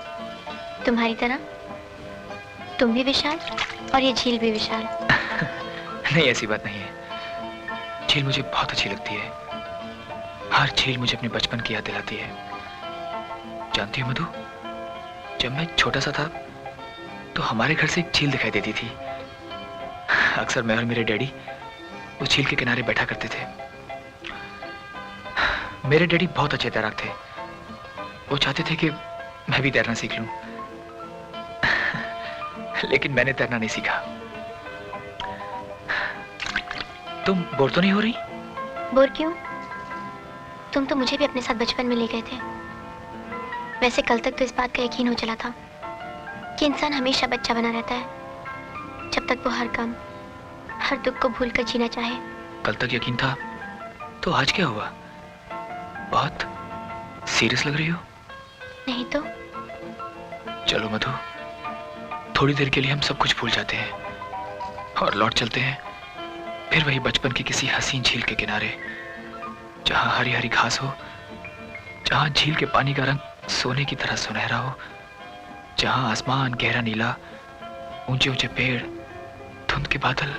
तुम्हारी तरह। तुम भी विशाल और ये झील भी विशाल। नहीं, ऐसी बात नहीं है। झील मुझे बहुत अच्छी लगती है। हर झील मुझे अपने बचपन की याद दिलाती है। जानती हो मधु, जब मैं छोटा सा था तो हमारे घर से एक झील दिखाई देती थी। अक्सर मैं और मेरे डैडी उस झील के किनारे बैठा करते थे। मेरे डैडी बहुत अच्छे तैराक थे। वो चाहते थे कि मैं भी तैरना सीख लूं, लेकिन मैंने तैरना नहीं सीखा। तुम बोर तो नहीं हो रही? बोर क्यों? तुम तो मुझे भी अपने साथ बचपन में ले गए थे। वैसे कल तक तो इस बात का यकीन हो चला था कि इंसान हमेशा बच्चा बना रहता है, जब तक वो हर गम, हर दुख को भूलकर जीना चाहे। कल तक यकीन था, तो आज क्या हुआ? बहुत सीरियस लग रही हो। नहीं तो। चलो मधु, थोड़ी देर के लिए हम सब कुछ भूल जाते हैं और लौट चलते हैं फिर वही बचपन की किसी हसीन झील के किनारे, जहां हरी हरी घास हो, जहां झील के पानी का रंग सोने की तरह सुनहरा हो, जहां आसमान गहरा नीला, ऊंचे ऊंचे पेड़, धुंध के बादल।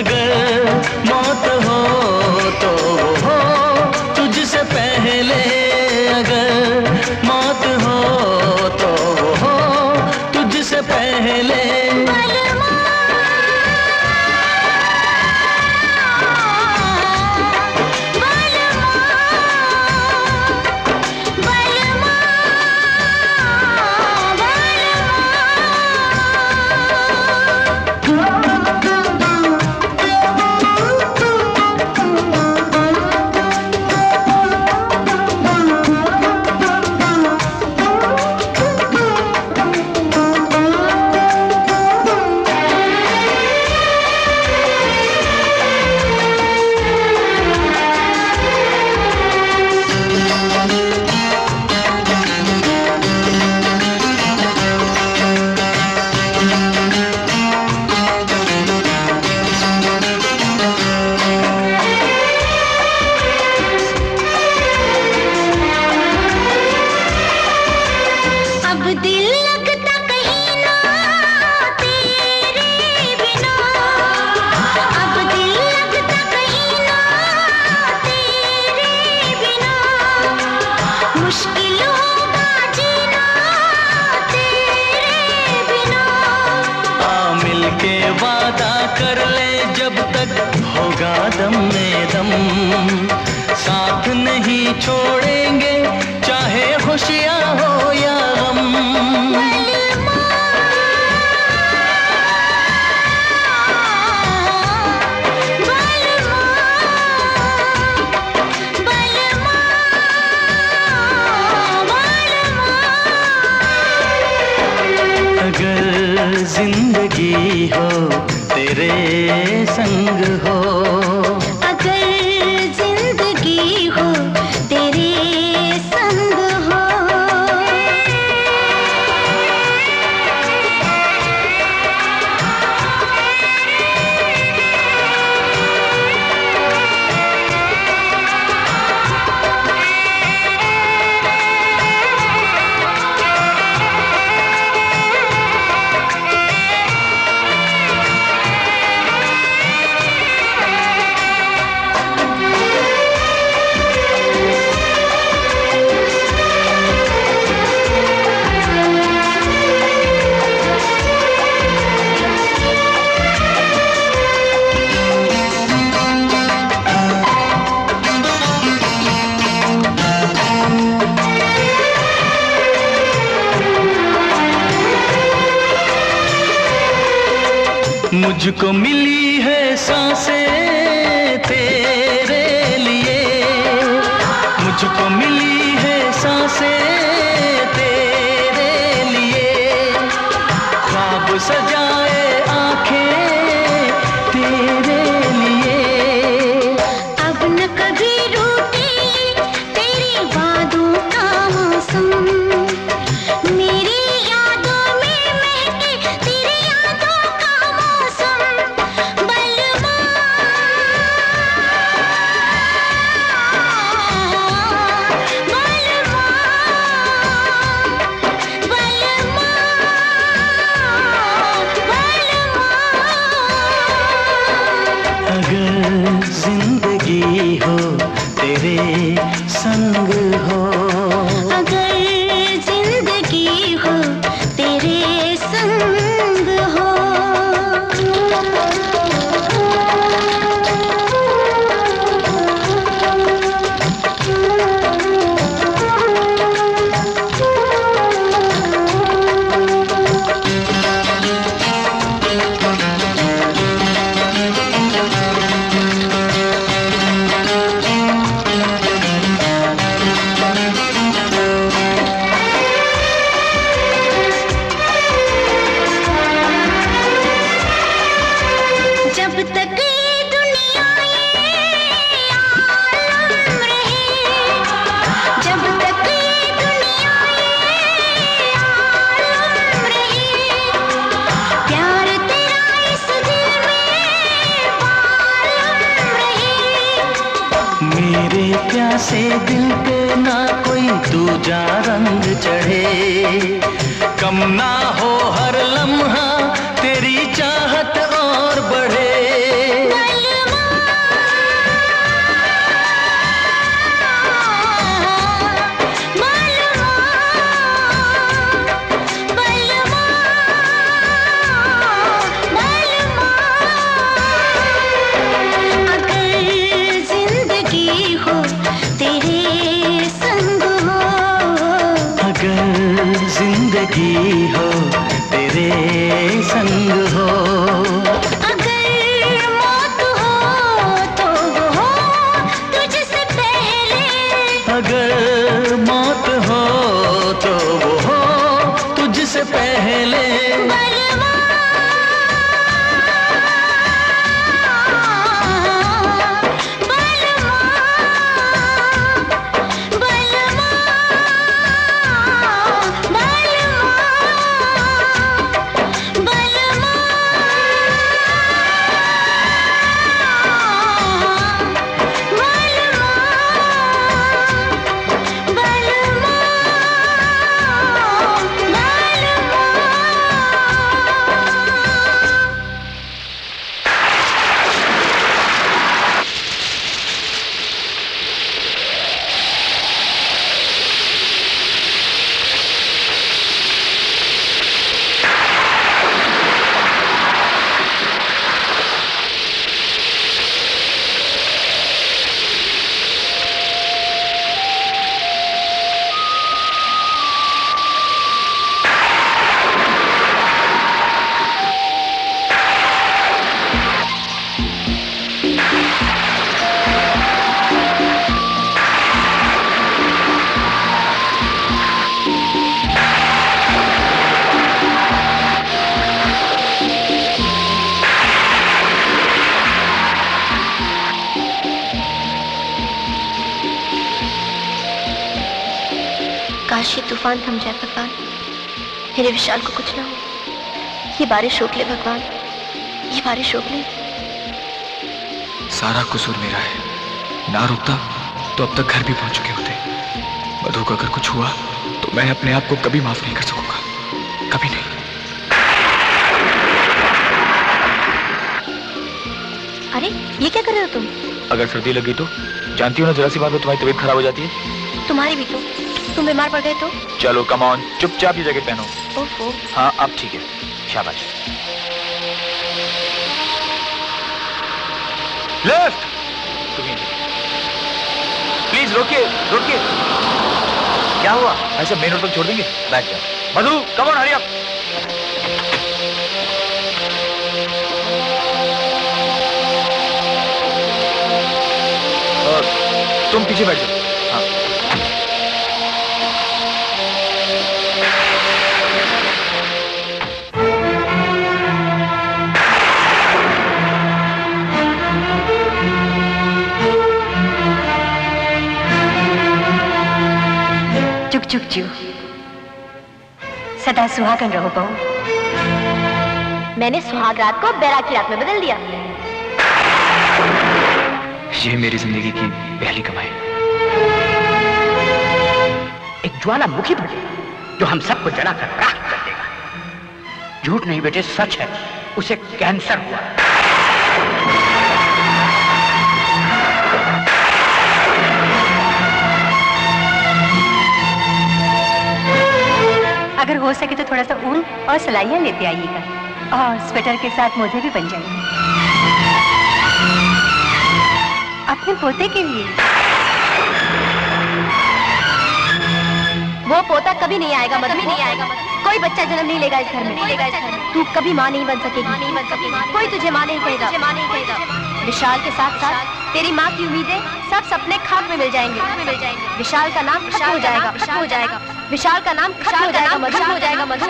अगर मौत हो तो वो हो तुझसे पहले, अगर मौत हो तो वो हो तुझसे पहले। दम में दम साथ नहीं छोड़ेंगे, चाहे खुशियाँ हो या गम। अगर जिंदगी हो तेरे संग हो, अगर जिंदगी हो तेरे संग हो, मुझको मिली है सांसें तेरे लिए, मुझको मिली है सांसें तेरे लिए, ख्वाब सजाए आंखें तेरे लिए। अब न कभी रूठे तेरे वादों का मौसम, मेरी यादों में महके तेरी यादों का मौसम। बलमा अगर जिंदगी हो तेरे संग हो, अगर जिंदगी हो तेरे संग हो। ये तूफान थम जाए भगवान, मेरे विशाल को कुछ ना हो। ये बारिश रोक ले भगवान, ये बारिश रोक ले। सारा कसूर मेरा है, ना रुकता तो अब तक घर भी पहुंच चुके होते। मधु को अगर कुछ हुआ तो मैं अपने आप को कभी माफ नहीं कर सकूंगा, कभी नहीं। अरे ये क्या कर रहे हो तुम? अगर सर्दी लगी तो जानती हो ना, जरा सी बात में तुम्हारी तबीयत खराब हो जाती है। तुम्हारी भी तो, तुम बीमार पड़ गए तो? चलो कम ऑन, चुपचाप ये जगह पहनो। ओहो। हाँ अब ठीक है, शाबाश। लेफ्ट। प्लीज रोकिए रोकिए। क्या हुआ? ऐसा मेन रोड पर छोड़ देंगे? बैठ जाओ। मधु कम ऑन, हरी अप। तुम पीछे बैठ जाओ। हाँ। चुक चुक चू, सदा सुहागन रहो बहू। मैंने सुहाग रात को बैराग की रात में बदल दिया। ये मेरी जिंदगी की पहली कमाई। एक ज्वालामुखी बढ़ेगा जो हम सबको जलाकर राख कर देगा। झूठ नहीं बेटे, सच है, उसे कैंसर हुआ। अगर हो सके तो थोड़ा सा ऊन और सलाइयां लेते आइएगा, और स्वेटर के साथ मोजे भी बन जाएंगे अपने पोते के लिए। वो पोता कभी नहीं आएगा मधु, कभी नहीं आएगा। कोई बच्चा जन्म नहीं लेगा इस घर में। तू कभी माँ नहीं बन सकेगी, कोई तुझे माँ नहीं कहेगा। विशाल के साथ साथ तेरी माँ की उम्मीदें सब सपने खाक में मिल जाएंगे। विशाल का नाम खत्म हो जाएगा, खत्म हो जाएगा। विशाल का नाम खत्म हो जाएगा, मधु हो जाएगा, मधु।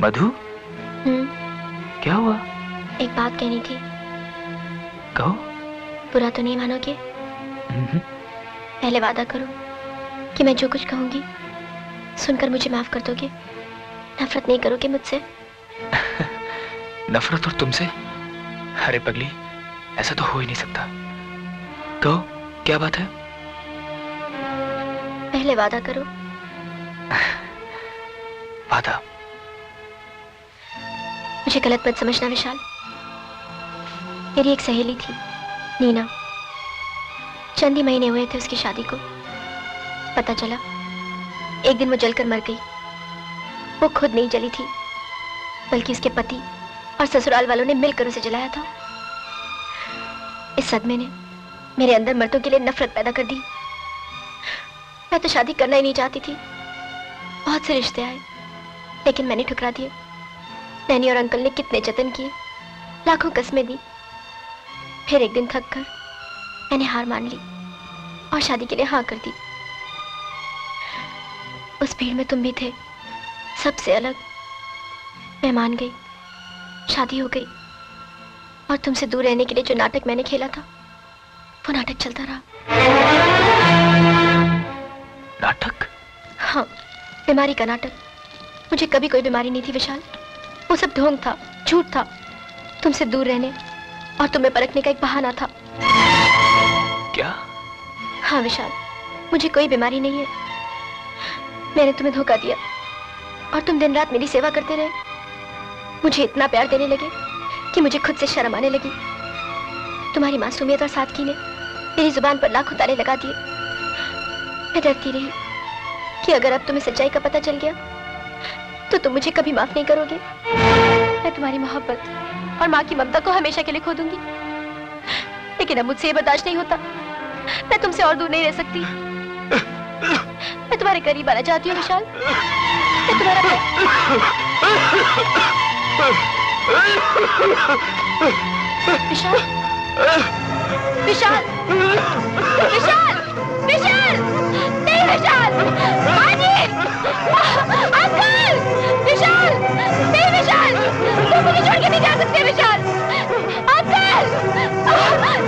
मधु, क्या हुआ? एक बात कहनी थी। कहो। बुरा तो नहीं मानोगे? पहले वादा करो कि मैं जो कुछ कहूंगी सुनकर मुझे माफ कर दोगे, नफरत नहीं करोगे मुझसे। नफरत और तुमसे? अरे पगली, ऐसा तो हो ही नहीं सकता। कहो क्या बात है? पहले वादा करो। वादा? मुझे गलत मत समझना विशाल, मेरी एक सहेली थी नीना। चंद ही महीने हुए थे उसकी शादी को। पता चला एक दिन वो जलकर मर गई। वो खुद नहीं जली थी, बल्कि उसके पति और ससुराल वालों ने मिलकर उसे जलाया था। इस सदमे ने मेरे अंदर मर्दों के लिए नफरत पैदा कर दी। मैं तो शादी करना ही नहीं चाहती थी। बहुत से रिश्ते आए, लेकिन मैंने ठुकरा दिए। नैनी और अंकल ने कितने जतन किए, लाखों कस्में दी। फिर एक दिन थक कर मैंने हार मान ली और शादी के लिए हाँ कर दी। उस भीड़ में तुम भी थे, सबसे अलग। मैं मान गई, शादी हो गई, और तुमसे दूर रहने के लिए जो नाटक मैंने खेला था वो नाटक चलता रहा। नाटक? हाँ, बीमारी का नाटक। मुझे कभी कोई बीमारी नहीं थी विशाल, वो सब ढोंग था, झूठ था। तुमसे दूर रहने और तुम्हें परखने का एक बहाना था। क्या? हाँ विशाल, मुझे कोई बीमारी नहीं है। मैंने तुम्हें धोखा दिया और तुम दिन रात मेरी सेवा करते रहे। मुझे इतना प्यार देने लगे कि मुझे खुद से शर्म आने लगी। तुम्हारी मासूमियत और सादगी ने मेरी जुबान पर लाखों ताले लगा दिए। मैं डरती रही कि अगर अब तुम्हें सच्चाई का पता चल गया तो तुम मुझे कभी माफ नहीं करोगे। मैं तुम्हारी मोहब्बत और माँ की ममता को हमेशा के लिए खो दूंगी। लेकिन अब मुझसे ये बर्दाश्त नहीं होता। मैं तुमसे और दूर नहीं रह सकती। मैं मैं तुम्हारे करीब आना चाहती हूँ विशाल। मैं तुम्हारा विशाल विशाल विशाल विशाल नहीं विशाल माजी अंकल विशाल नहीं विशाल तुम मुझे छोड़ के नहीं जा सकते विशाल अंकल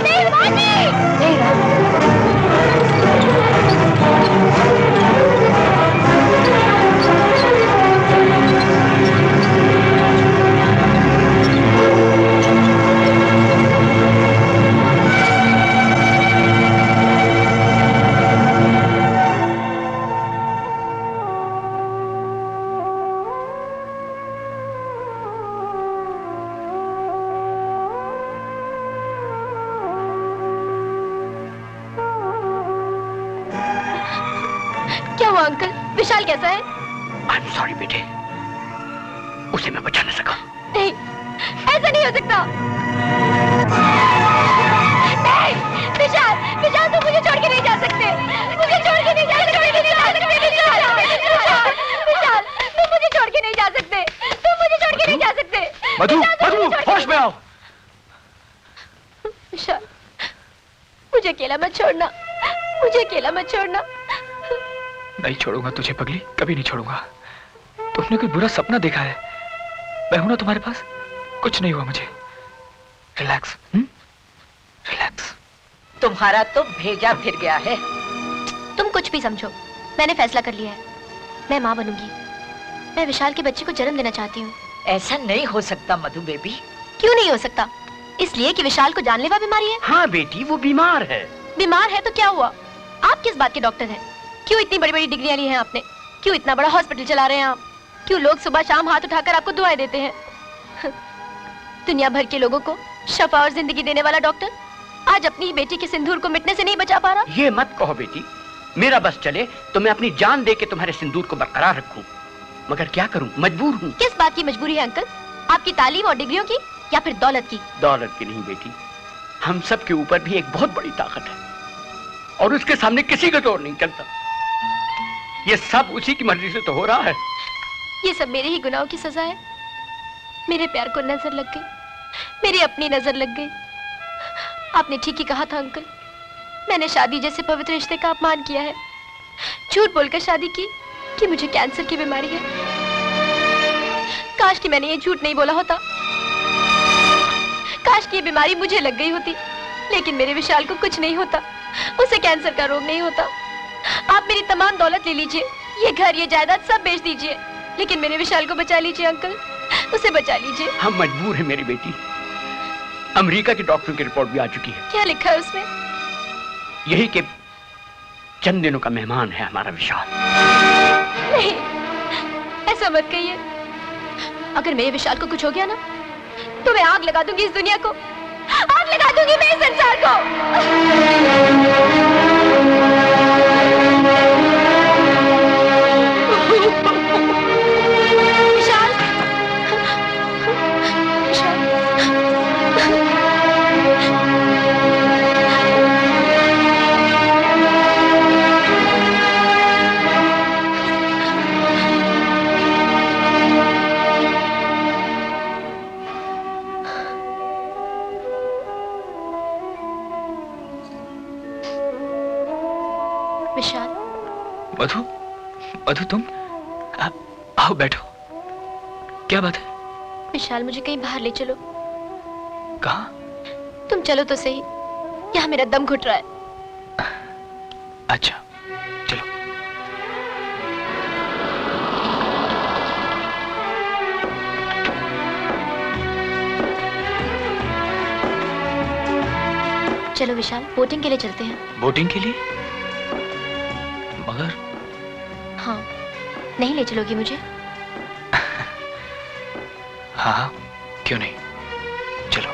नहीं माजी अंकल विशाल कैसा है? I'm sorry बेटे, उसे मैं बचा नहीं सका। नहीं, ऐसा नहीं हो सकता। नहीं, विशाल, विशाल तुम मुझे छोड़ के नहीं जा सकते। मुझे छोड़ के नहीं जा सकते। विशाल, तुम मुझे छोड़ के नहीं जा सकते। तुम मुझे छोड़ के नहीं जा सकते। मधु, मधु, होश में आओ। विशाल, मुझे अकेला मत छोड़ना। मुझे अकेला मत छोड़ना। नहीं छोड़ूंगा तुझे पगली, कभी नहीं छोड़ूंगा। तुमने कोई बुरा सपना देखा है? मैं हूं ना तुम्हारे पास, कुछ नहीं हुआ मुझे। Relax, relax. तुम्हारा तो भेजा फिर गया है। तुम कुछ भी समझो, मैंने फैसला कर लिया है। मैं माँ बनूंगी। मैं विशाल के बच्चे को जन्म देना चाहती हूँ। ऐसा नहीं हो सकता मधु बेबी। क्यों नहीं हो सकता? इसलिए कि विशाल को जानलेवा बीमारी है। हाँ बेटी, वो बीमार है। बीमार है तो क्या हुआ? आप किस बात के डॉक्टर हैं? क्यों इतनी बड़ी बड़ी डिग्रियां ली हैं आपने? क्यों इतना बड़ा हॉस्पिटल चला रहे हैं आप? क्यों लोग सुबह शाम हाथ उठाकर आपको दुआएं देते हैं? दुनिया भर के लोगों को शफा और जिंदगी देने वाला डॉक्टर आज अपनी ही बेटी के सिंदूर को मिटने से नहीं बचा पा रहा। ये मत कहो बेटी, मेरा बस चले तो मैं अपनी जान दे के तुम्हारे सिंदूर को बरकरार रखूं, मगर क्या करूं, मजबूर हूं। किस बात की मजबूरी है अंकल? आपकी तालीम और डिग्रियों की या फिर दौलत की? दौलत की नहीं बेटी, हम सब के ऊपर भी एक बहुत बड़ी ताकत है और उसके सामने किसी का जोर नहीं चलता। ये सब उसी की मर्जी से तो हो रहा है। ये सब मेरे ही गुनाहों की सजा है। मेरे प्यार को नजर लग गई, मेरी अपनी नजर लग गई। आपने ठीक ही कहा था अंकल, मैंने शादी जैसे पवित्र रिश्ते का अपमान किया है। झूठ बोलकर शादी की कि मुझे कैंसर की बीमारी है। काश कि मैंने ये झूठ नहीं बोला होता। काश कि ये बीमारी मुझे लग गई होती, लेकिन मेरे विशाल को कुछ नहीं होता। उसे कैंसर का रोग नहीं होता। आप मेरी तमाम दौलत ले लीजिए, ये घर ये जायदाद सब बेच दीजिए, लेकिन मेरे विशाल को बचा लीजिए अंकल, उसे बचा लीजिए। हम मजबूर हैं मेरी बेटी। अमेरिका के डॉक्टरों की रिपोर्ट भी आ चुकी है। क्या लिखा है उसमें? यही कि चंद दिनों का मेहमान है हमारा विशाल। नहीं, ऐसा मत कहिए। अगर मेरे विशाल को कुछ हो गया ना, तो मैं आग लगा दूंगी इस दुनिया को, आग लगा दूंगी मैं इस संसार को। मधु, मधु तुम आओ बैठो। क्या बात है? विशाल मुझे कहीं बाहर ले चलो। कहाँ? तुम चलो तो सही, यहाँ मेरा दम घुट रहा है। अच्छा चलो। चलो विशाल, बोटिंग के लिए चलते हैं। बोटिंग के लिए? मगर हाँ, नहीं ले चलोगी मुझे? हाँ, क्यों नहीं, चलो।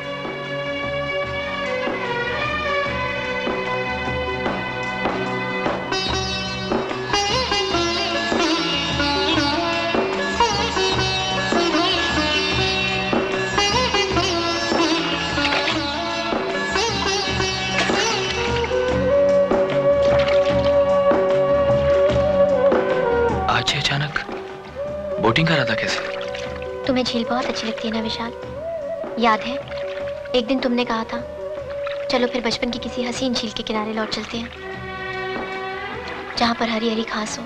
बोटिंग का इरादा कैसे? तुम्हें झील बहुत अच्छी लगती है ना विशाल? याद है एक दिन तुमने कहा था चलो फिर बचपन की किसी हसीन झील के किनारे लौट चलते हैं, जहां पर हरी हरी घास हो,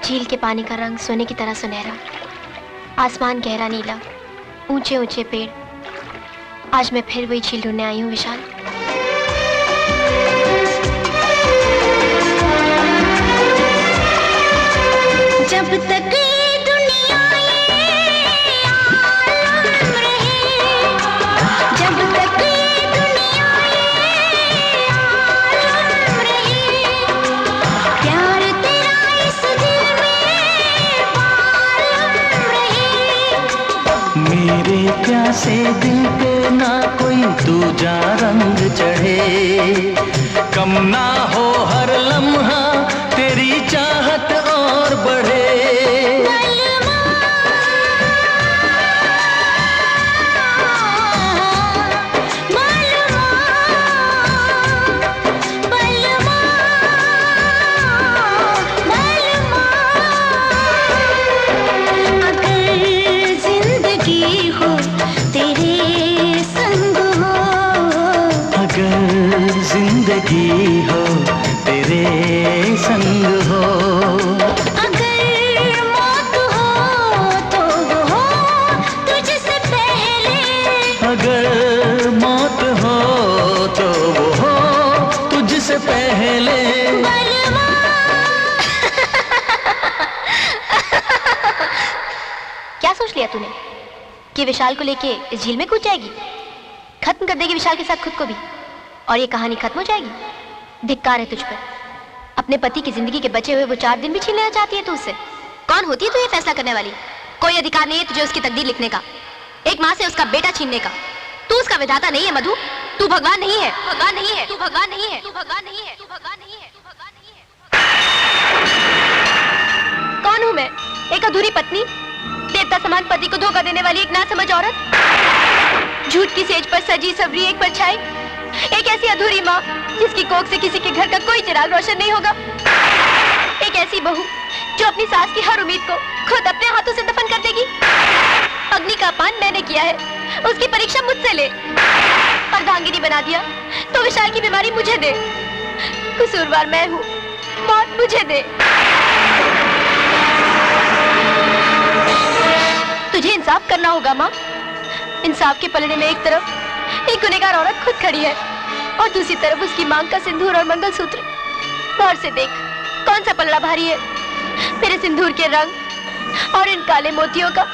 झील के पानी का रंग सोने की तरह सुनहरा, आसमान गहरा नीला, ऊंचे ऊंचे पेड़। आज मैं फिर वही झील ढूंढने आई हूँ विशाल। जब तक ये दुनिया ये आलम रहे, जब तक ये दुनिया ये आलम रहे, प्यार तेरा इस दिल में बालम रहे। मेरे प्यासे दिल पे ना कोई दूजा रंग चढ़े, कम ना हो हर लम्हा तेरी चाहत और बढ़े। जिंदगी हो तेरे संग हो, अगर मौत हो तो वो हो तुझसे पहले, अगर मौत हो तो वो हो तुझसे पहले। क्या सोच लिया तूने कि विशाल को लेके इस झील में कूद जाएगी, खत्म कर देगी विशाल के साथ खुद को भी, और ये कहानी खत्म हो जाएगी? धिक्कार है तुझ पर। अपने पति की जिंदगी के बचे हुए वो 4 दिन भी छीन लेना चाहती है तू उससे। कौन होती है तू ये फैसला करने वाली? कोई अधिकार नहीं है तुझे उसकी तकदीर लिखने का, एक माँ से उसका बेटा छीनने का। तू उसका विधाता नहीं है मधु, तू भगवान नहीं है, भगवान नहीं है, तू भगवान नहीं है, तू भगवान नहीं है, तू भगवान नहीं है, तू भगवान नहीं है। कौन हूँ मैं? एक अधूरी पत्नी, देवता समान पति को धोखा देने वाली एक नासमझ औरत, झूठ की सेज पर सजी सवरी एक परछाई, एक ऐसी अधूरी माँ जिसकी कोख से किसी के घर का कोई चिराग रोशन नहीं होगा, एक ऐसी बहू जो अपनी सास की हर उम्मीद को खुद अपने हाथों से दफन कर देगी। अग्नि का पान मैंने किया है, उसकी परीक्षा मुझसे ले। अर्धांगिनी बना दिया तो विशाल की बीमारी मुझे दे, कसूरवार मैं हूँ, मौत मुझे दे। तुझे इंसाफ करना होगा माँ। इंसाफ के पलड़े में एक तरफ एक गुनहगार औरत खुद खड़ी है और दूसरी तरफ उसकी मांग का सिंदूर और मंगलसूत्र। गौर से देख कौन सा पलड़ा भारी है, मेरे सिंदूर के रंग और इन काले मोतियों का,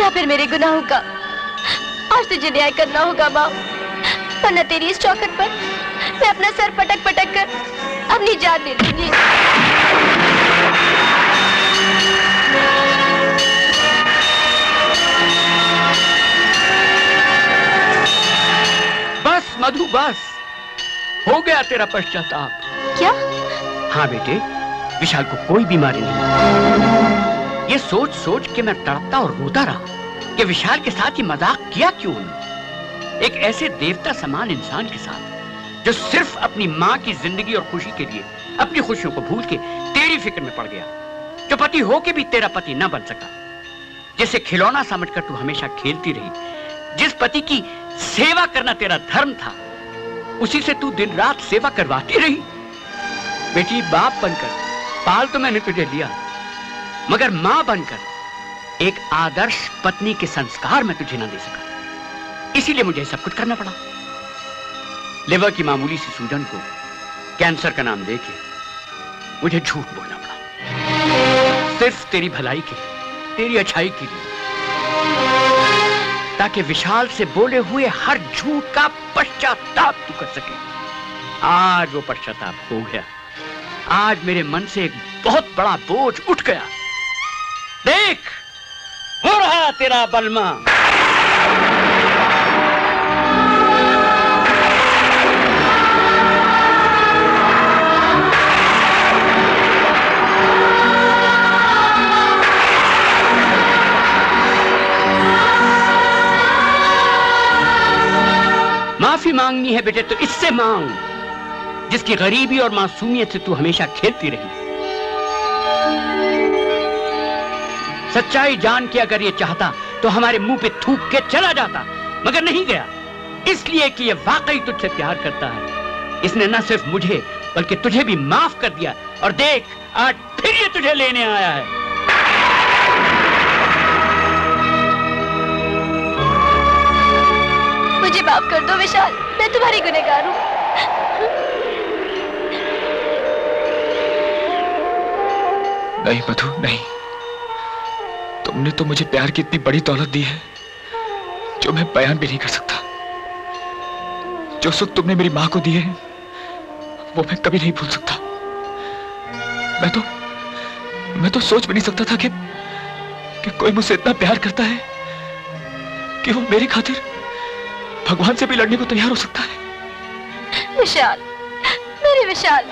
या फिर मेरे गुनाहों का। आज तुझे न्याय करना होगा माँ, वरना तेरी इस चौखट पर मैं अपना सर पटक पटक कर अपनी जान दे दूंगी। बस मधु बस, हो गया तेरा पश्चाताप। क्या? हाँ बेटे, विशाल को कोई बीमारी नहीं। ये सोच सोच के मैं तड़पता और रोता रहा कि विशाल के साथ ये मजाक किया क्यों। एक ऐसे देवता समान इंसान के साथ जो सिर्फ अपनी माँ की जिंदगी और खुशी के लिए अपनी खुशियों को भूल के तेरी फिक्र में पड़ गया, जो पति होके भी तेरा पति न बन सका, जिसे खिलौना समझकर तू हमेशा खेलती रही, जिस पति की सेवा करना तेरा धर्म था, उसी से तू दिन रात सेवा करवाती रही। बेटी, बाप बनकर पाल तो मैंने तुझे लिया, मगर मां बनकर एक आदर्श पत्नी के संस्कार में तुझे न दे सका, इसीलिए मुझे सब कुछ करना पड़ा। लिवर की मामूली सी सूजन को कैंसर का नाम देके मुझे झूठ बोलना पड़ा, सिर्फ तेरी भलाई के लिए, तेरी अच्छाई के लिए, ताकि विशाल से बोले हुए हर झूठ का पश्चाताप तू कर सके। आज वो पश्चाताप हो गया, आज मेरे मन से एक बहुत बड़ा बोझ उठ गया। देख, हो रहा तेरा बलमा। माफी मांगनी है बेटे तो इससे मांग जिसकी गरीबी और मासूमियत से तू हमेशा खेलती रही। सच्चाई जान के अगर ये चाहता तो हमारे मुंह पे थूक के चला जाता, मगर नहीं गया, इसलिए कि ये वाकई तुझसे प्यार करता है। इसने न सिर्फ मुझे बल्कि तुझे भी माफ कर दिया, और देख आज फिर ये तुझे लेने आया है। मुझे माफ कर दो विशाल, मैं तुम्हारी गुनहगार हूँ। नहीं मधु, नहीं। तुमने तो मुझे प्यार की इतनी बड़ी दौलत दी है जो मैं बयान भी नहीं कर सकता। जो सुख तुमने मेरी मां को दिए हैं वो मैं कभी नहीं भूल सकता। मैं तो सोच भी नहीं सकता था कि कोई मुझसे इतना प्यार करता है कि वो मेरी खातिर भगवान से भी लड़ने को तैयार हो सकता है। विशाल, मेरे विशाल।